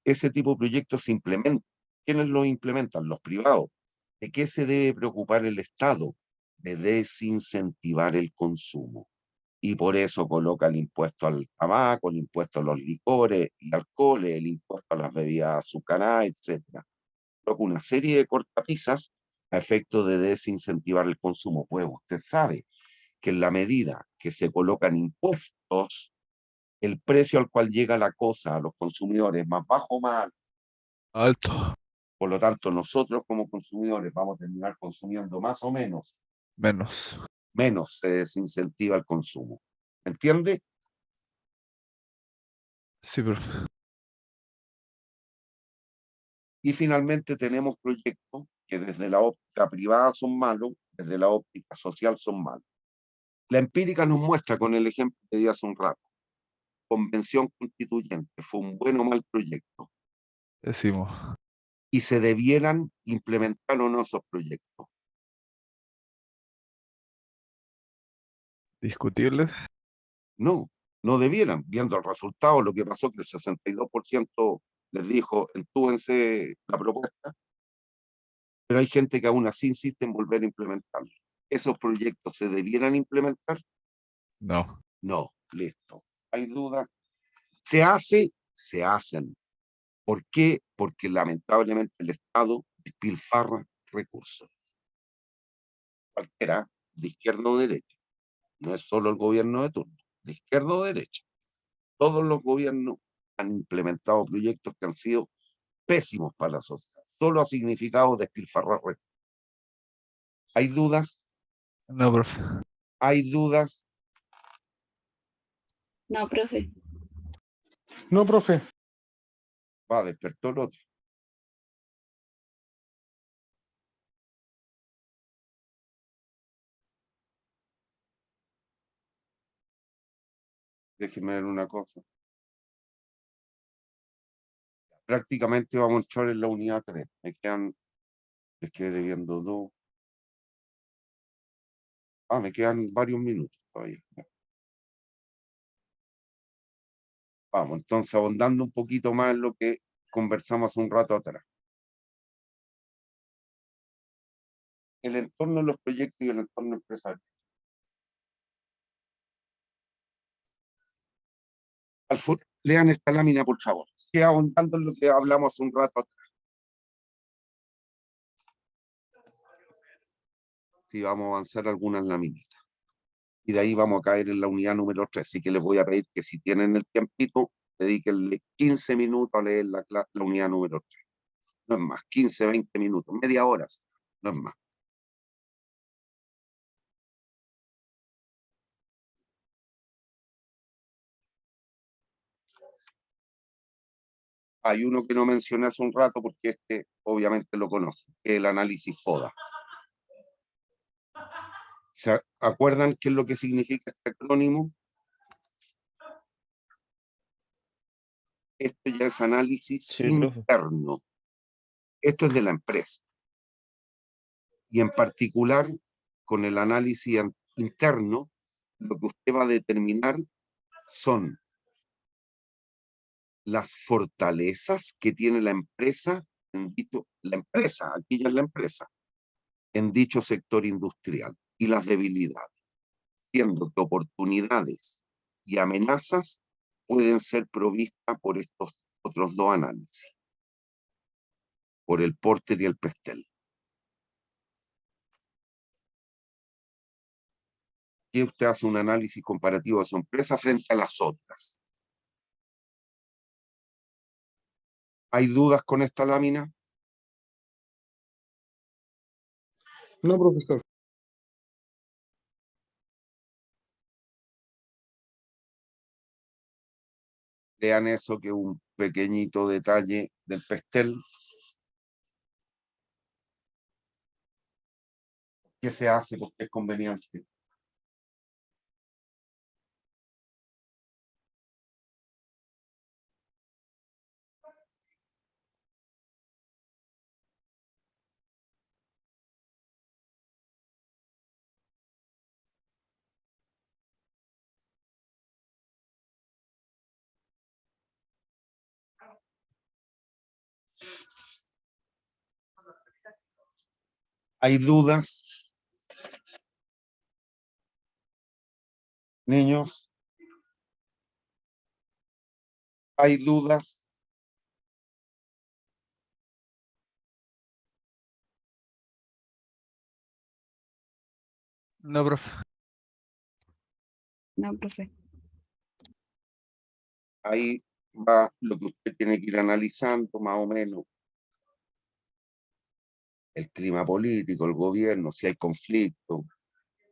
Ese tipo de proyectos se implementan. ¿Quiénes los implementan? Los privados. ¿De qué se debe preocupar el Estado? De desincentivar el consumo. Y por eso coloca el impuesto al tabaco, el impuesto a los licores y alcoholes, el impuesto a las bebidas azucaradas, etc. Coloca una serie de cortapisas a efecto de desincentivar el consumo. Pues usted sabe que en la medida que se colocan impuestos, el precio al cual llega la cosa a los consumidores es más bajo o más alto. Alto. Por lo tanto, nosotros como consumidores vamos a terminar consumiendo más o menos. Menos. Menos se desincentiva el consumo. ¿Entiende? Sí, profe. Y finalmente tenemos proyectos que desde la óptica privada son malos, desde la óptica social son malos. La empírica nos muestra con el ejemplo que di hace un rato. Convención Constituyente fue un buen o mal proyecto. Decimos. Y se debieran implementar o no esos proyectos. Discutibles. No, no debieran, viendo el resultado, lo que pasó que el 62% les dijo, entúbense la propuesta, pero hay gente que aún así insiste en volver a implementarlo. ¿Esos proyectos se debieran implementar? No. No, listo. ¿Hay dudas? ¿Se hace? Se hacen. ¿Por qué? Porque lamentablemente el Estado despilfarra recursos. cualquiera, de izquierda o derecha. No es solo el gobierno de turno, de izquierda o derecha. Todos los gobiernos han implementado proyectos que han sido pésimos para la sociedad. Solo ha significado despilfarrar recursos. ¿Hay dudas? No, profe. ¿Hay dudas? No, profe. No, profe. Va, despertó el otro. Déjeme ver una cosa. Prácticamente vamos a entrar en la unidad 3. Les quedé debiendo 2. Me quedan varios minutos todavía. Vamos, entonces ahondando un poquito más en lo que conversamos un rato atrás. El entorno de los proyectos y el entorno empresarial. Lean esta lámina, por favor. Queda ahondando en lo que hablamos un rato atrás. Sí, vamos a avanzar algunas laminitas. Y de ahí vamos a caer en la unidad número 3. Así que les voy a pedir que si tienen el tiempito, dedíquenle 15 minutos a leer la unidad número 3. No es más, 15, 20 minutos, media hora, no es más. Hay uno que no mencioné hace un rato porque este obviamente lo conocen, que es el análisis FODA. ¿Se acuerdan qué es lo que significa este acrónimo? Esto ya es análisis Sí, profe. interno. Esto es de la empresa. Y en particular, con el análisis interno, lo que usted va a determinar son las fortalezas que tiene la empresa, aquí ya es la empresa, en dicho sector industrial, y las debilidades, siendo que oportunidades y amenazas pueden ser provistas por estos otros dos análisis, por el Porter y el Pestel. Y usted hace un análisis comparativo de su empresa frente a las otras. ¿Hay dudas con esta lámina? No, profesor. Lean eso, que es un pequeñito detalle del Pestel. ¿Qué se hace? Porque es conveniente. ¿Hay dudas? Niños, ¿hay dudas? No, profe. No, profe. Ahí va lo que usted tiene que ir analizando más o menos. El clima político, el gobierno, si hay conflicto,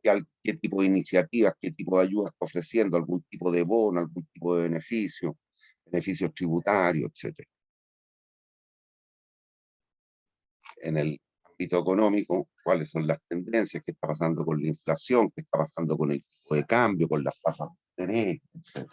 qué tipo de iniciativas, qué tipo de ayudas está ofreciendo, algún tipo de bono, algún tipo de beneficio, beneficios tributarios, etc. En el ámbito económico, cuáles son las tendencias, qué está pasando con la inflación, qué está pasando con el tipo de cambio, con las tasas de interés, etc.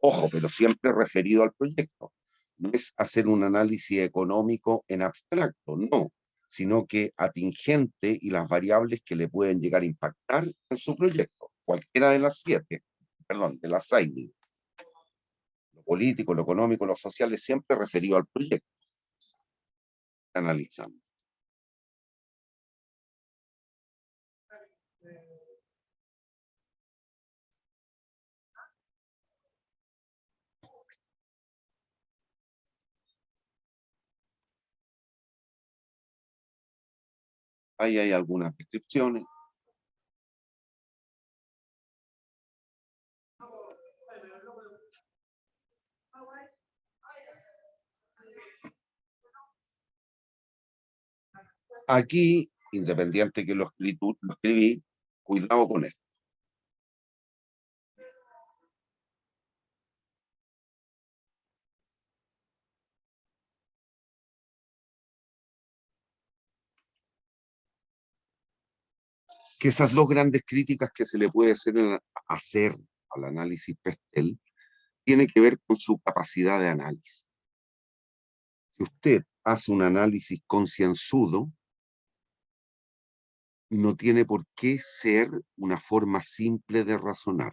Ojo, pero siempre referido al proyecto. No es hacer un análisis económico en abstracto, no, sino que atingente y las variables que le pueden llegar a impactar en su proyecto, cualquiera de las 7, perdón, de las 6, digo. Lo político, lo económico, lo social es siempre referido al proyecto. Analizando. Ahí hay algunas descripciones. Aquí, independiente que lo escribí, cuidado con esto. Que esas dos grandes críticas que se le puede hacer al análisis Pestel tiene que ver con su capacidad de análisis. Si usted hace un análisis concienzudo, no tiene por qué ser una forma simple de razonar.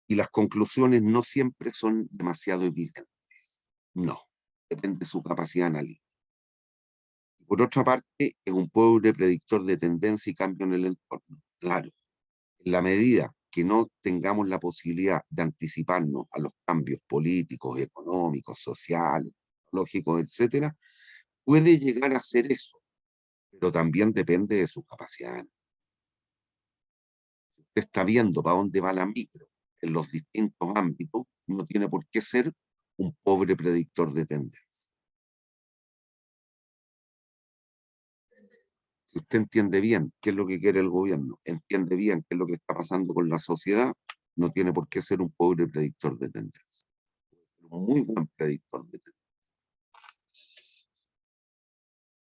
Y las conclusiones no siempre son demasiado evidentes. No, depende de su capacidad analítica. Por otra parte, es un pobre predictor de tendencia y cambio en el entorno. Claro, en la medida que no tengamos la posibilidad de anticiparnos a los cambios políticos, económicos, sociales, lógicos, etcétera, puede llegar a ser eso, pero también depende de su capacidad. Usted está viendo para dónde va la micro en los distintos ámbitos, no tiene por qué ser un pobre predictor de tendencia. Si usted entiende bien qué es lo que quiere el gobierno, entiende bien qué es lo que está pasando con la sociedad, no tiene por qué ser un pobre predictor de tendencia. Un muy buen predictor de tendencia.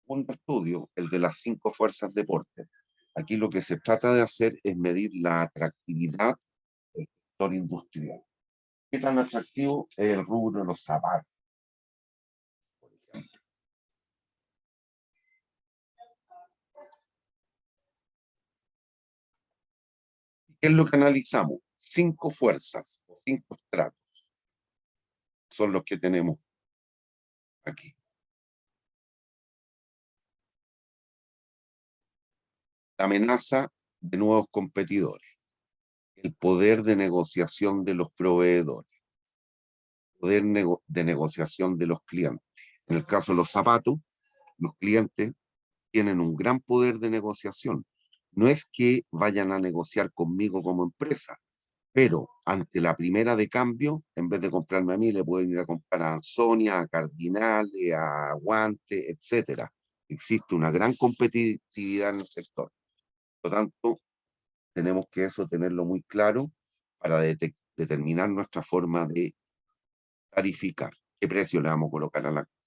Un estudio, el de las 5 fuerzas de Porter. Aquí lo que se trata de hacer es medir la atractividad del sector industrial. ¿Qué tan atractivo es el rubro de los zapatos, por ejemplo? ¿Qué es lo que analizamos? 5 fuerzas o 5 estratos son los que tenemos aquí. La amenaza de nuevos competidores, el poder de negociación de los proveedores, el poder de negociación de los clientes. En el caso de los zapatos, los clientes tienen un gran poder de negociación. No es que vayan a negociar conmigo como empresa, pero ante la primera de cambio, en vez de comprarme a mí, le pueden ir a comprar a Sonia, a Cardinale, a Guante, etcétera. Existe una gran competitividad en el sector. Por lo tanto, tenemos que eso tenerlo muy claro para determinar nuestra forma de tarificar. ¿Qué precio le vamos a colocar a la cosa?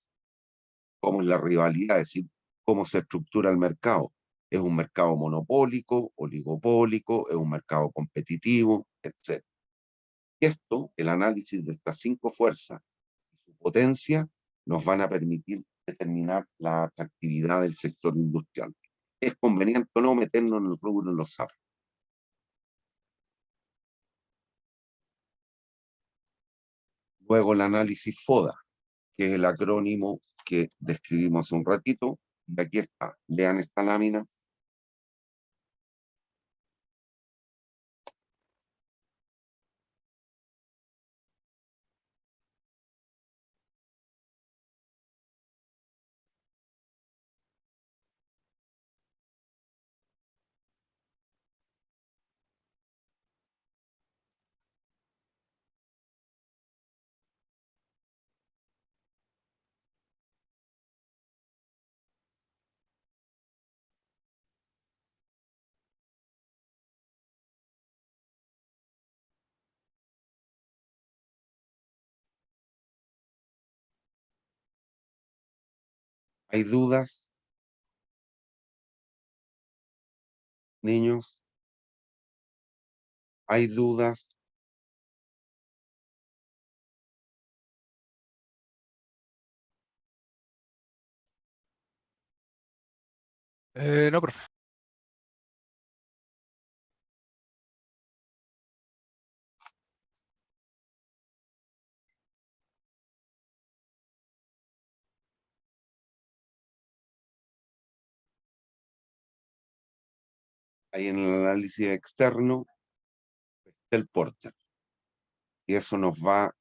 ¿Cómo es la rivalidad? Es decir, ¿cómo se estructura el mercado? ¿Es un mercado monopólico, oligopólico? ¿Es un mercado competitivo? Etcétera. Esto, el análisis de estas 5 fuerzas y su potencia, nos van a permitir determinar la atractividad del sector industrial. ¿Es conveniente o no meternos en el rubro de los zapatos? Luego el análisis FODA, que es el acrónimo que describimos hace un ratito, y aquí está. Vean esta lámina. ¿Hay dudas, niños? ¿Hay dudas? No, profe. Hay en el análisis externo del Porter. Y eso nos va a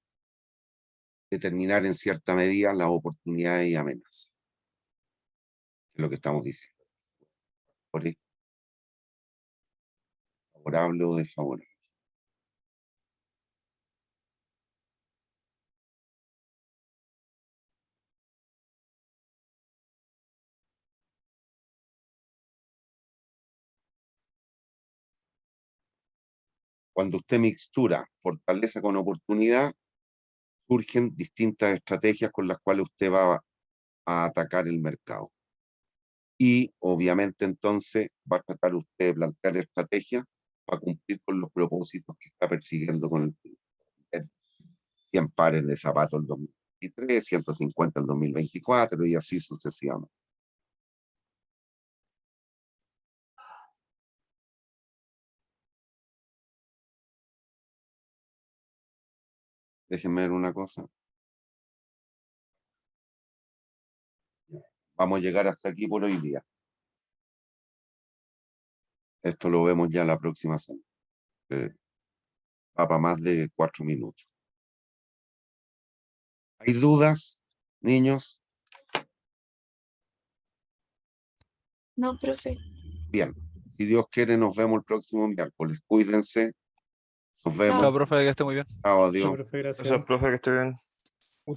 determinar en cierta medida las oportunidades y amenazas. Es lo que estamos diciendo. Favorable o desfavorable. Cuando usted mixtura fortaleza con oportunidad, surgen distintas estrategias con las cuales usted va a atacar el mercado. Y obviamente entonces va a tratar usted de plantear estrategias para cumplir con los propósitos que está persiguiendo con el 100 pares de zapatos en 2023, 150 en 2024 y así sucesivamente. Déjenme ver una cosa. Vamos a llegar hasta aquí por hoy día. Esto lo vemos ya la próxima semana. Va para más de 4 minutos. ¿Hay dudas, niños? No, profe. Bien. Si Dios quiere, nos vemos el próximo miércoles. Cuídense. Nos vemos. Chao, profe, que esté muy bien. Chao, adiós. Eso, profe, que esté bien.